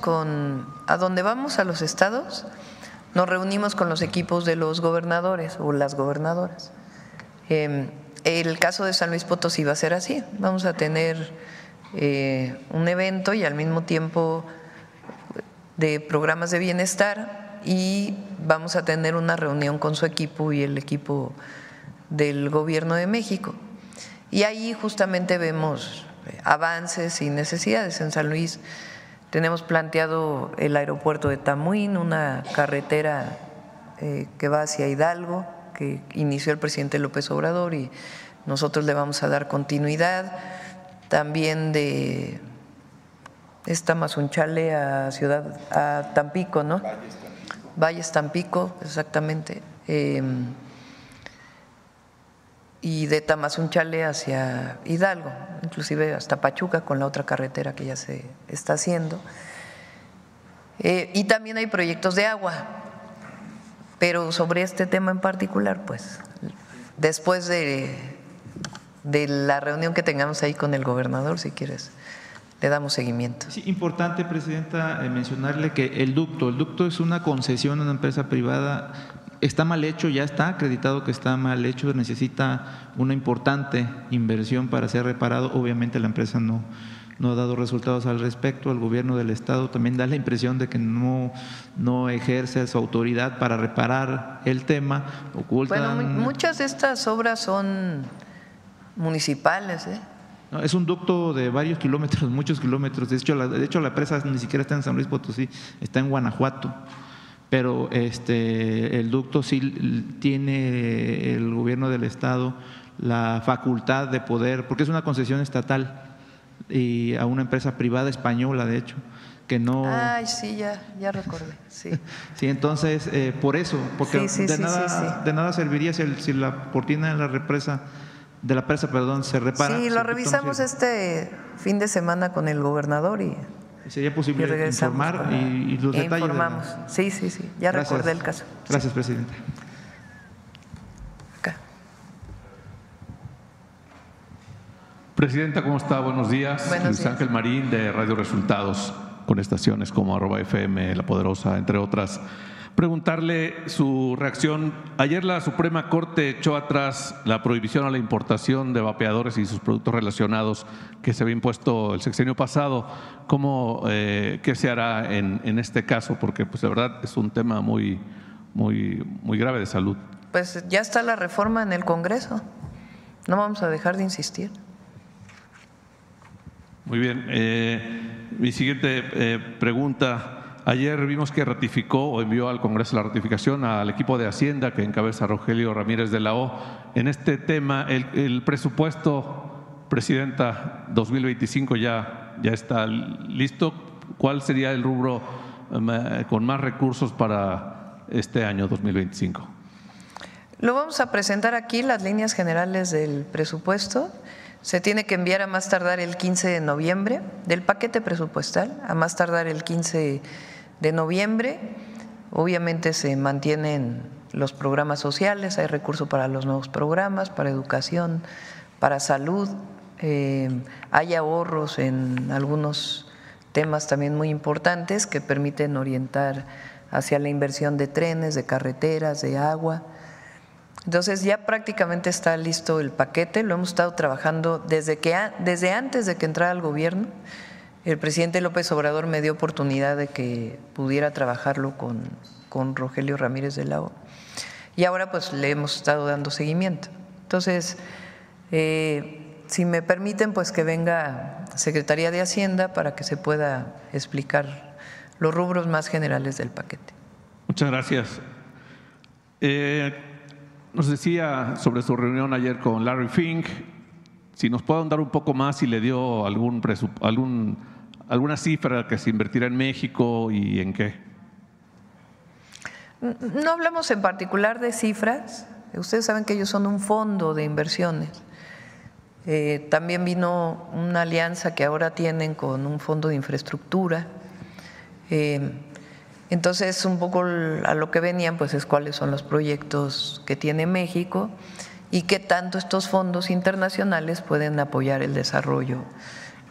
A: a donde vamos a los estados, nos reunimos con los equipos de los gobernadores o las gobernadoras. El caso de San Luis Potosí va a ser así. Vamos a tener un evento y al mismo tiempo de programas de bienestar, y vamos a tener una reunión con su equipo y el equipo del Gobierno de México. Y ahí justamente vemos avances y necesidades. En San Luis tenemos planteado el aeropuerto de Tamuín, una carretera que va hacia Hidalgo, que inició el presidente López Obrador y nosotros le vamos a dar continuidad. También de Tamazunchale a Tampico, ¿no? Valles Tampico, exactamente. Y de Tamazunchale hacia Hidalgo, inclusive hasta Pachuca con la otra carretera que ya se está haciendo. Y también hay proyectos de agua, pero sobre este tema en particular, pues después de la reunión que tengamos ahí con el gobernador, si quieres, le damos seguimiento.
H: Sí, importante, Presidenta, mencionarle que el ducto es una concesión a una empresa privada. Está mal hecho, ya está acreditado que está mal hecho, necesita una importante inversión para ser reparado. Obviamente la empresa no ha dado resultados al respecto. El gobierno del estado también da la impresión de que no ejerce su autoridad para reparar el tema. Ocultan.
A: Bueno, muchas de estas obras son municipales,
H: No, es un ducto de varios kilómetros, muchos kilómetros. De hecho, la empresa ni siquiera está en San Luis Potosí, está en Guanajuato. Pero el ducto sí tiene el gobierno del estado la facultad de poder, porque es una concesión estatal y a una empresa privada española, de hecho, que no…
A: Ay, sí, ya recordé, sí.
H: Sí, entonces, por eso, porque de nada serviría si la cortina de la presa, se repara.
A: Sí, lo revisamos este fin de semana con el gobernador y…
H: ¿Sería posible informar y los detalles?
A: Informamos, sí, ya recordé el caso.
H: Gracias,
A: sí.
H: Presidenta.
A: Acá.
I: Presidenta, ¿cómo está? Buenos días.
A: Buenos días.
I: Ángel Marín, de Radio Resultados, con estaciones como @FM, La Poderosa, entre otras. preguntarle su reacción. Ayer la Suprema Corte echó atrás la prohibición a la importación de vapeadores y sus productos relacionados que se había impuesto el sexenio pasado. ¿Qué se hará en este caso? Porque pues la verdad es un tema muy grave de salud.
A: Pues ya está la reforma en el Congreso. No vamos a dejar de insistir.
I: Muy bien. Mi siguiente pregunta. Ayer vimos que ratificó o envió al Congreso la ratificación al equipo de Hacienda que encabeza Rogelio Ramírez de la O. En este tema, el presupuesto, Presidenta, 2025 ya está listo. ¿Cuál sería el rubro con más recursos para este año 2025?
A: Lo vamos a presentar aquí, las líneas generales del presupuesto. Se tiene que enviar a más tardar el 15 de noviembre del paquete presupuestal, a más tardar el 15 de noviembre. Obviamente se mantienen los programas sociales, hay recursos para los nuevos programas, para educación, para salud, hay ahorros en algunos temas también muy importantes que permiten orientar hacia la inversión de trenes, de carreteras, de agua. Entonces ya prácticamente está listo el paquete, lo hemos estado trabajando desde antes de que entrara al gobierno. El presidente López Obrador me dio oportunidad de que pudiera trabajarlo con Rogelio Ramírez de la O. Y ahora pues le hemos estado dando seguimiento. Entonces, si me permiten, pues que venga Secretaría de Hacienda para que se pueda explicar los rubros más generales del paquete.
I: Muchas gracias. Nos decía sobre su reunión ayer con Larry Fink, si nos puede dar un poco más, si le dio alguna cifra que se invertirá en México y en qué.
A: No hablamos en particular de cifras, ustedes saben que ellos son un fondo de inversiones. También vino una alianza que ahora tienen con un fondo de infraestructura. Entonces, un poco a lo que venían, pues es cuáles son los proyectos que tiene México y qué tanto estos fondos internacionales pueden apoyar el desarrollo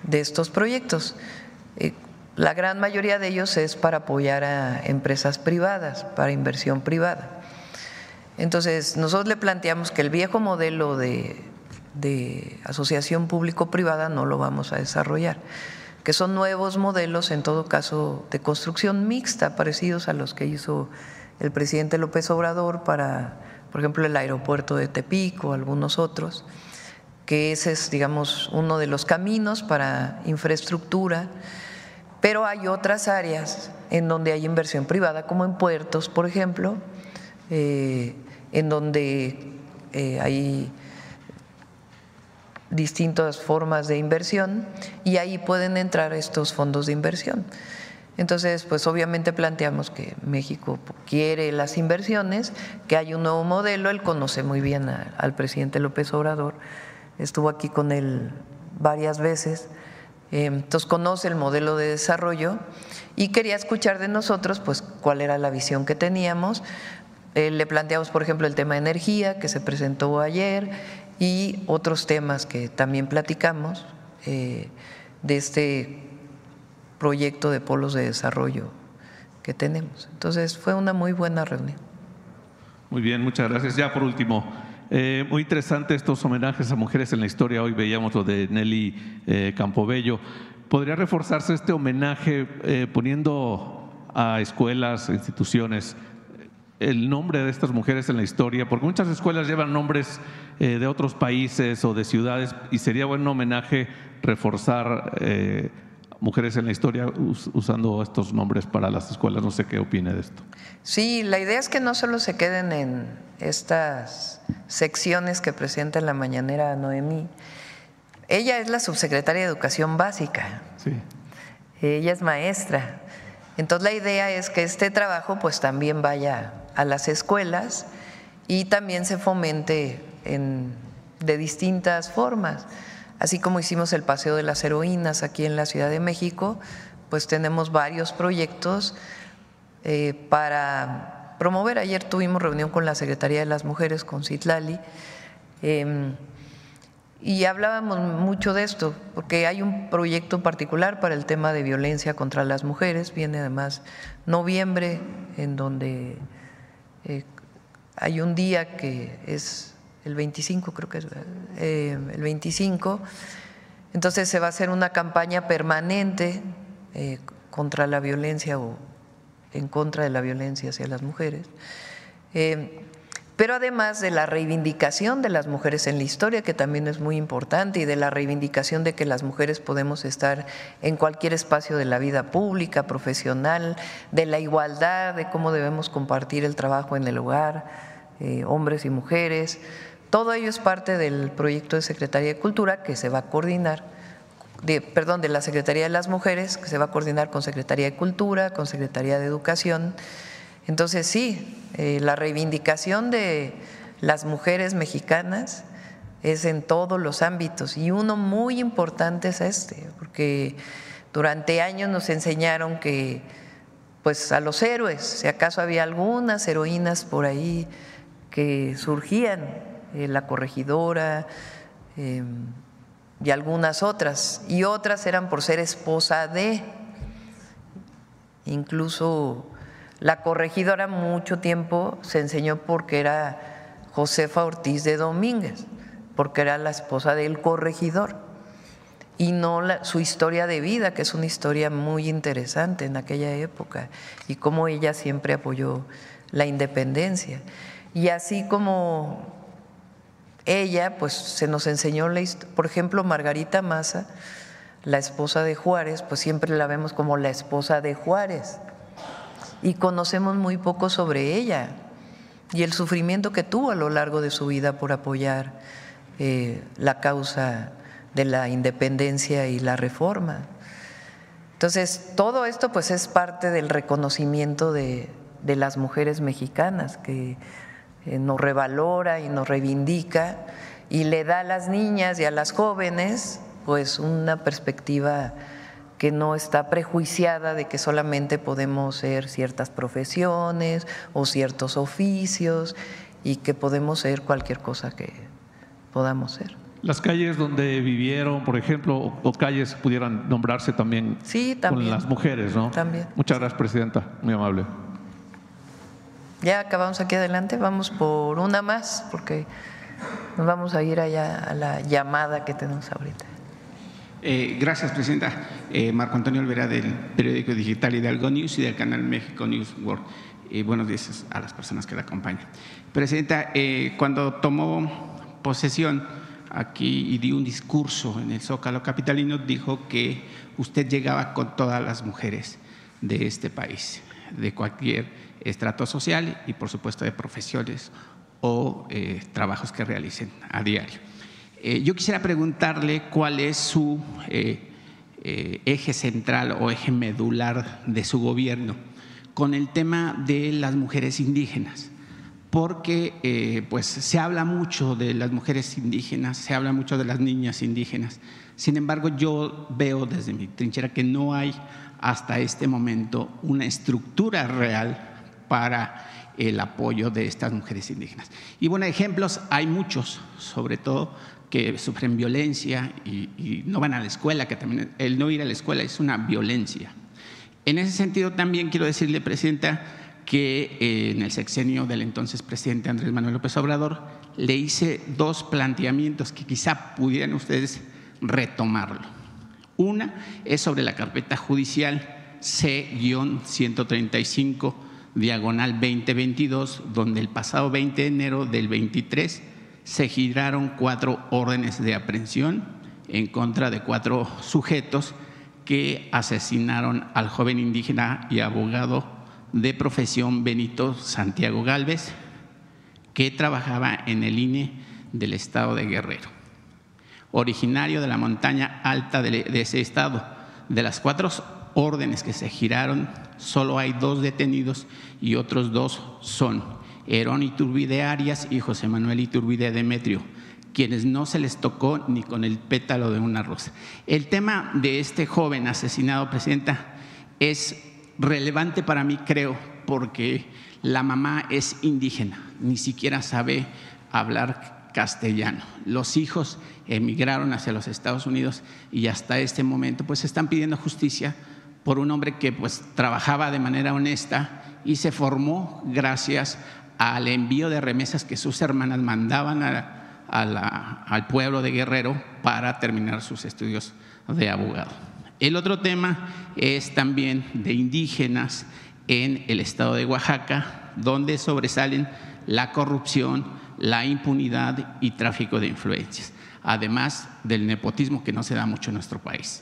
A: de estos proyectos. La gran mayoría de ellos es para apoyar a empresas privadas, para inversión privada. Entonces, nosotros le planteamos que el viejo modelo de asociación público-privada no lo vamos a desarrollar, que son nuevos modelos, en todo caso, de construcción mixta, parecidos a los que hizo el presidente López Obrador para, por ejemplo, el aeropuerto de Tepic o algunos otros, que ese es, digamos, uno de los caminos para infraestructura, pero hay otras áreas en donde hay inversión privada, como en puertos, por ejemplo, en donde hay distintas formas de inversión y ahí pueden entrar estos fondos de inversión. Entonces, pues obviamente planteamos que México quiere las inversiones, que hay un nuevo modelo, él conoce muy bien al presidente López Obrador, estuvo aquí con él varias veces, entonces conoce el modelo de desarrollo y quería escuchar de nosotros pues cuál era la visión que teníamos. Le planteamos, por ejemplo, el tema de energía que se presentó ayer y otros temas que también platicamos de este proyecto de polos de desarrollo que tenemos. Entonces fue una muy buena reunión.
I: Muy bien, muchas gracias. Ya por último, muy interesante estos homenajes a mujeres en la historia. Hoy veíamos lo de Nelly Campobello. ¿Podría reforzarse este homenaje poniendo a escuelas, instituciones, el nombre de estas mujeres en la historia? Porque muchas escuelas llevan nombres de otros países o de ciudades y sería buen homenaje reforzar mujeres en la historia usando estos nombres para las escuelas. No sé qué opine de esto.
A: Sí, la idea es que no solo se queden en estas secciones que presenta en la mañanera Noemí. Ella es la subsecretaria de Educación Básica.
I: Sí.
A: Ella es maestra. Entonces la idea es que este trabajo pues también vaya a las escuelas y también se fomente de distintas formas. Así como hicimos el Paseo de las Heroínas aquí en la Ciudad de México, pues tenemos varios proyectos para promover. Ayer tuvimos reunión con la Secretaría de las Mujeres, con Citlali, Y hablábamos mucho de esto, porque hay un proyecto particular para el tema de violencia contra las mujeres, viene además noviembre, en donde hay un día que es el 25, creo que es el 25, entonces se va a hacer una campaña permanente contra la violencia o en contra de la violencia hacia las mujeres. Pero además de la reivindicación de las mujeres en la historia, que también es muy importante, y de la reivindicación de que las mujeres podemos estar en cualquier espacio de la vida pública, profesional, de la igualdad, de cómo debemos compartir el trabajo en el hogar, hombres y mujeres. Todo ello es parte del proyecto de Secretaría de Cultura que se va a coordinar, de la Secretaría de las Mujeres, que se va a coordinar con Secretaría de Cultura, con Secretaría de Educación. Entonces sí, la reivindicación de las mujeres mexicanas es en todos los ámbitos y uno muy importante es porque durante años nos enseñaron que pues a los héroes, si acaso había algunas heroínas por ahí que surgían, la Corregidora y algunas otras, y otras eran por ser esposa de, incluso la Corregidora mucho tiempo se enseñó porque era Josefa Ortiz de Domínguez, porque era la esposa del corregidor, y no su historia de vida, que es una historia muy interesante en aquella época, y cómo ella siempre apoyó la independencia. Y así como ella, pues se nos enseñó, por ejemplo, Margarita Maza, la esposa de Juárez, pues siempre la vemos como la esposa de Juárez, y conocemos muy poco sobre ella y el sufrimiento que tuvo a lo largo de su vida por apoyar la causa de la independencia y la reforma. Entonces, todo esto pues es parte del reconocimiento de las mujeres mexicanas, que nos revalora y nos reivindica y le da a las niñas y a las jóvenes pues una perspectiva que no está prejuiciada de que solamente podemos ser ciertas profesiones o ciertos oficios y que podemos ser cualquier cosa que podamos ser.
I: Las calles donde vivieron, por ejemplo, o calles pudieran nombrarse también,
A: sí, también
I: con las mujeres, ¿no?
A: También.
I: Muchas gracias, Presidenta, muy amable.
A: Ya acabamos aquí adelante, vamos por una más porque nos vamos a ir allá a la llamada que tenemos ahorita.
J: Gracias, Presidenta. Marco Antonio Olvera, del periódico digital Hidalgo News y del canal México News World. Buenos días a las personas que la acompañan. Presidenta, cuando tomó posesión aquí y dio un discurso en el Zócalo capitalino, dijo que usted llegaba con todas las mujeres de este país, de cualquier estrato social y, por supuesto, de profesiones o trabajos que realicen a diario. Yo quisiera preguntarle cuál es su eje central o eje medular de su gobierno con el tema de las mujeres indígenas, porque pues se habla mucho de las mujeres indígenas, se habla mucho de las niñas indígenas. Sin embargo, yo veo desde mi trinchera que no hay hasta este momento una estructura real para el apoyo de estas mujeres indígenas. Y bueno, ejemplos hay muchos, sobre todo que sufren violencia y no van a la escuela, que también el no ir a la escuela es una violencia. En ese sentido también quiero decirle, Presidenta, que en el sexenio del entonces presidente Andrés Manuel López Obrador le hice dos planteamientos que quizá pudieran ustedes retomarlo. Una es sobre la carpeta judicial C-135/2022, donde el pasado 20 de enero del 23 se giraron 4 órdenes de aprehensión en contra de 4 sujetos que asesinaron al joven indígena y abogado de profesión Benito Santiago Gálvez, que trabajaba en el INE del estado de Guerrero, originario de la montaña alta de ese estado. De las 4 órdenes que se giraron, solo hay 2 detenidos y otros 2 son Herón Iturbide Arias y José Manuel Iturbide Demetrio, quienes no se les tocó ni con el pétalo de una rosa. El tema de este joven asesinado, Presidenta, es relevante para mí, creo, porque la mamá es indígena, ni siquiera sabe hablar castellano. Los hijos emigraron hacia los Estados Unidos y hasta este momento pues están pidiendo justicia por un hombre que pues trabajaba de manera honesta y se formó gracias al envío de remesas que sus hermanas mandaban al pueblo de Guerrero para terminar sus estudios de abogado. El otro tema es también de indígenas en el estado de Oaxaca, donde sobresalen la corrupción, la impunidad y tráfico de influencias, además del nepotismo que no se da mucho en nuestro país,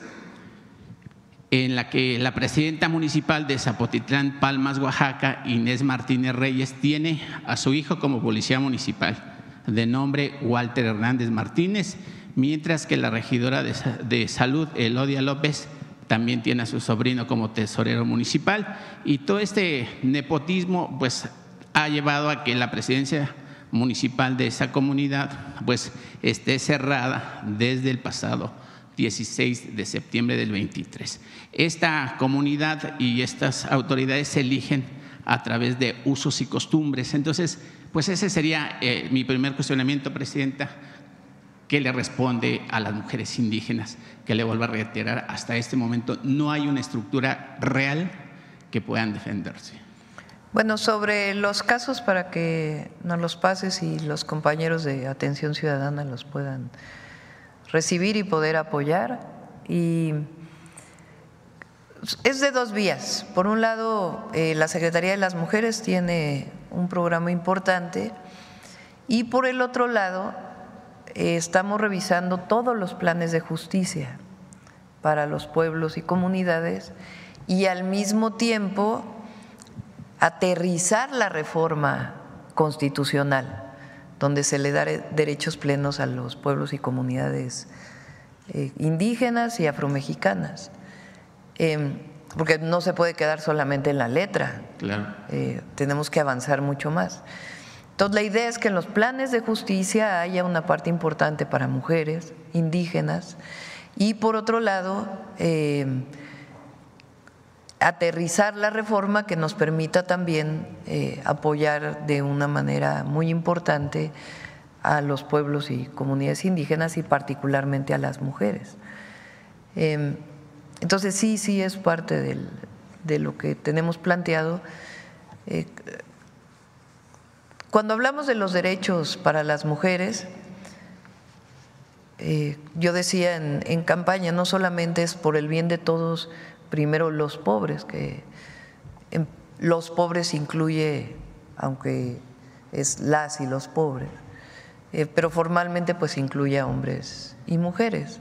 J: en la que la presidenta municipal de Zapotitlán, Palmas, Oaxaca, Inés Martínez Reyes, tiene a su hijo como policía municipal, de nombre Walter Hernández Martínez, mientras que la regidora de Salud, Elodia López, también tiene a su sobrino como tesorero municipal. Y todo este nepotismo pues ha llevado a que la presidencia municipal de esa comunidad pues esté cerrada desde el pasado 16 de septiembre del 23. Esta comunidad y estas autoridades se eligen a través de usos y costumbres. Entonces, pues ese sería mi primer cuestionamiento, Presidenta. ¿Qué le responde a las mujeres indígenas? Que le vuelvo a reiterar, hasta este momento no hay una estructura real que puedan defenderse.
A: Bueno, sobre los casos, para que nos los pases y los compañeros de Atención Ciudadana los puedan recibir y poder apoyar. Y es de dos vías. Por un lado, la Secretaría de las Mujeres tiene un programa importante y por el otro lado, estamos revisando todos los planes de justicia para los pueblos y comunidades y al mismo tiempo aterrizar la reforma constitucional, donde se le da derechos plenos a los pueblos y comunidades indígenas y afromexicanas, porque no se puede quedar solamente en la letra,
J: claro.
A: Tenemos que avanzar mucho más. Entonces, la idea es que en los planes de justicia haya una parte importante para mujeres indígenas y, por otro lado, aterrizar la reforma que nos permita también apoyar de una manera muy importante a los pueblos y comunidades indígenas y particularmente a las mujeres. Entonces, sí es parte de lo que tenemos planteado. Cuando hablamos de los derechos para las mujeres, yo decía en campaña, no solamente es por el bien de todos, primero los pobres, que los pobres incluye, aunque es las y los pobres, pero formalmente pues incluye a hombres y mujeres,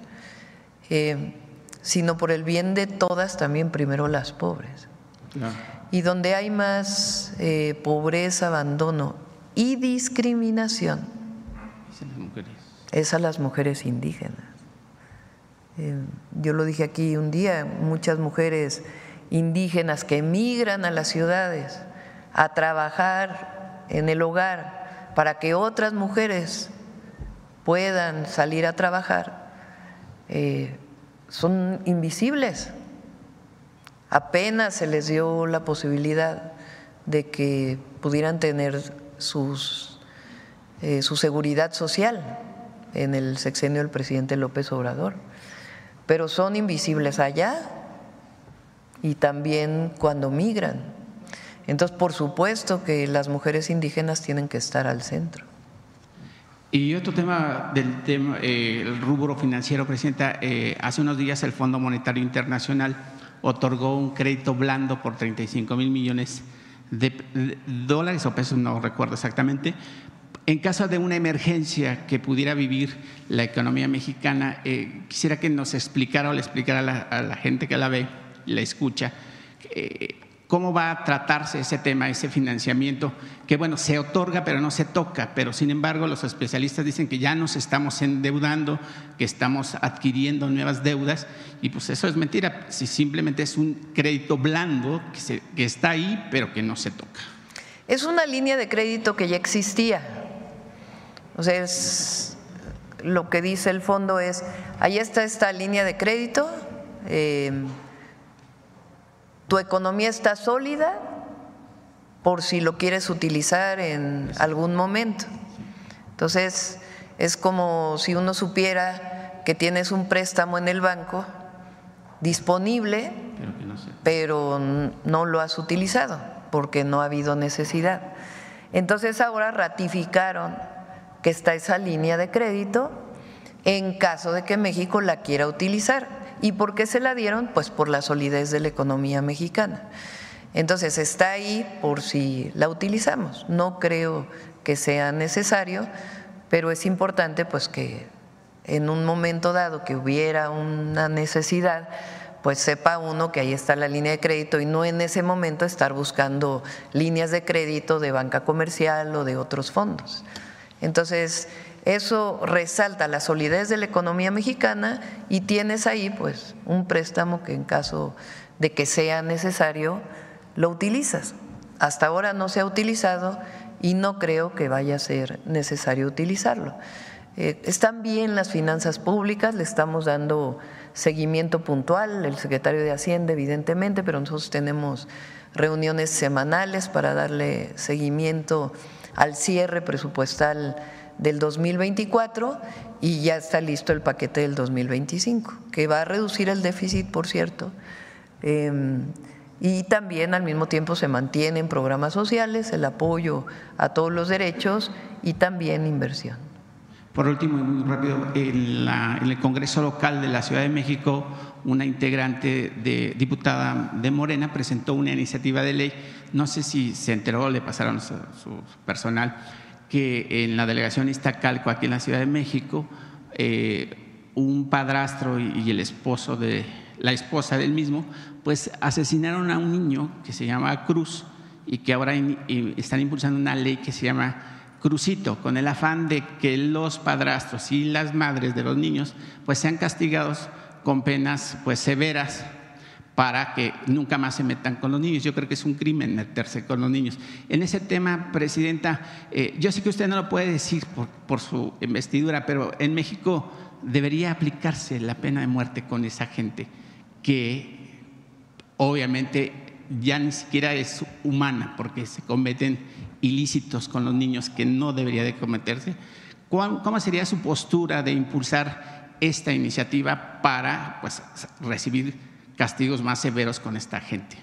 A: sino por el bien de todas también primero las pobres. Claro. Y donde hay más pobreza, abandono y discriminación es a las mujeres indígenas. Yo lo dije aquí un día, muchas mujeres indígenas que emigran a las ciudades a trabajar en el hogar para que otras mujeres puedan salir a trabajar, son invisibles. Apenas se les dio la posibilidad de que pudieran tener su seguridad social en el sexenio del presidente López Obrador, pero son invisibles allá y también cuando migran. Entonces, por supuesto que las mujeres indígenas tienen que estar al centro.
J: Y otro tema el rubro financiero, Presidenta, hace unos días el Fondo Monetario Internacional otorgó un crédito blando por 35,000 millones de dólares o pesos, no recuerdo exactamente, en caso de una emergencia que pudiera vivir la economía mexicana. Quisiera que nos explicara o le explicara a la gente que la ve y la escucha, cómo va a tratarse ese tema, ese financiamiento, que bueno, se otorga pero no se toca, pero sin embargo los especialistas dicen que ya nos estamos endeudando, que estamos adquiriendo nuevas deudas, y pues eso es mentira, si simplemente es un crédito blando que está ahí pero que no se toca.
A: Es una línea de crédito que ya existía, o sea, es, lo que dice el fondo es, ahí está esta línea de crédito, tu economía está sólida por si lo quieres utilizar en algún momento. Entonces, Es como si uno supiera que tienes un préstamo en el banco disponible, pero no lo has utilizado porque no ha habido necesidad. Entonces ahora ratificaron que está esa línea de crédito en caso de que México la quiera utilizar. ¿Y por qué se la dieron? Pues por la solidez de la economía mexicana. Entonces está ahí por si la utilizamos. No creo que sea necesario, pero es importante pues que en un momento dado que hubiera una necesidad, pues sepa uno que ahí está la línea de crédito y no en ese momento estar buscando líneas de crédito de banca comercial o de otros fondos. Entonces, eso resalta la solidez de la economía mexicana y tienes ahí pues un préstamo que en caso de que sea necesario lo utilizas. Hasta ahora no se ha utilizado y no creo que vaya a ser necesario utilizarlo. Están bien las finanzas públicas, le estamos dando seguimiento puntual, el secretario de Hacienda evidentemente, pero nosotros tenemos reuniones semanales para darle seguimiento al cierre presupuestal del 2024 y ya está listo el paquete del 2025, que va a reducir el déficit, por cierto, y también al mismo tiempo se mantienen programas sociales, el apoyo a todos los derechos y también inversión.
J: Por último, y muy rápido, en el Congreso local de la Ciudad de México, una integrante diputada de Morena presentó una iniciativa de ley, no sé si se enteró, le pasaron a su personal, que en la delegación Iztacalco, aquí en la Ciudad de México, un padrastro y el esposo de la esposa del mismo, pues asesinaron a un niño que se llama Cruz y que ahora están impulsando una ley que se llama Crucito, con el afán de que los padrastros y las madres de los niños pues sean castigados con penas pues severas para que nunca más se metan con los niños. Yo creo que es un crimen meterse con los niños. En ese tema, Presidenta, yo sé que usted no lo puede decir por su investidura, pero en México debería aplicarse la pena de muerte con esa gente que obviamente ya ni siquiera es humana porque se cometen ilícitos con los niños que no debería de cometerse. ¿Cómo sería su postura de impulsar esta iniciativa para pues, recibir castigos más severos con esta gente?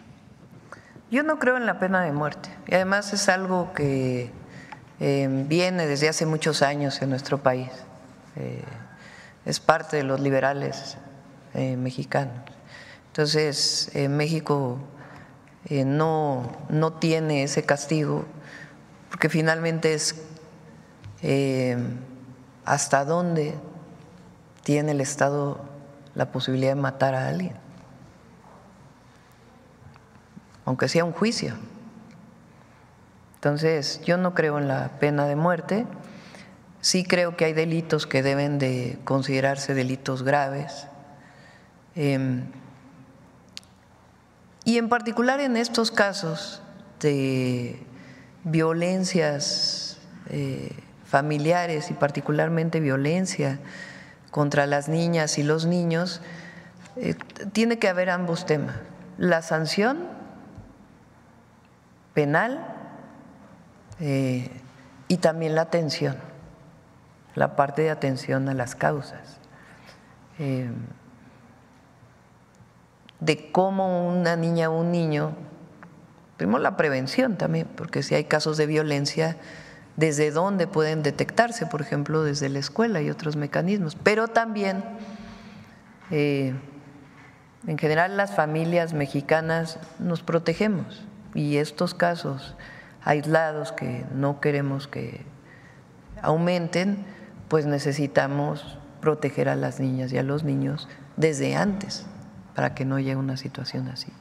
A: Yo no creo en la pena de muerte y además es algo que viene desde hace muchos años en nuestro país. Es parte de los liberales mexicanos. Entonces, México no tiene ese castigo porque finalmente es hasta dónde tiene el Estado la posibilidad de matar a alguien, aunque sea un juicio. Entonces, yo no creo en la pena de muerte. Sí creo que hay delitos que deben de considerarse delitos graves. Y en particular en estos casos de violencias familiares y particularmente violencia contra las niñas y los niños, tiene que haber ambos temas: la sanción penal y también la atención, la parte de atención a las causas, de cómo una niña o un niño, primero la prevención también, porque si hay casos de violencia, desde dónde pueden detectarse, por ejemplo, desde la escuela y otros mecanismos, pero también en general las familias mexicanas nos protegemos y estos casos aislados que no queremos que aumenten, pues necesitamos proteger a las niñas y a los niños desde antes para que no llegue una situación así.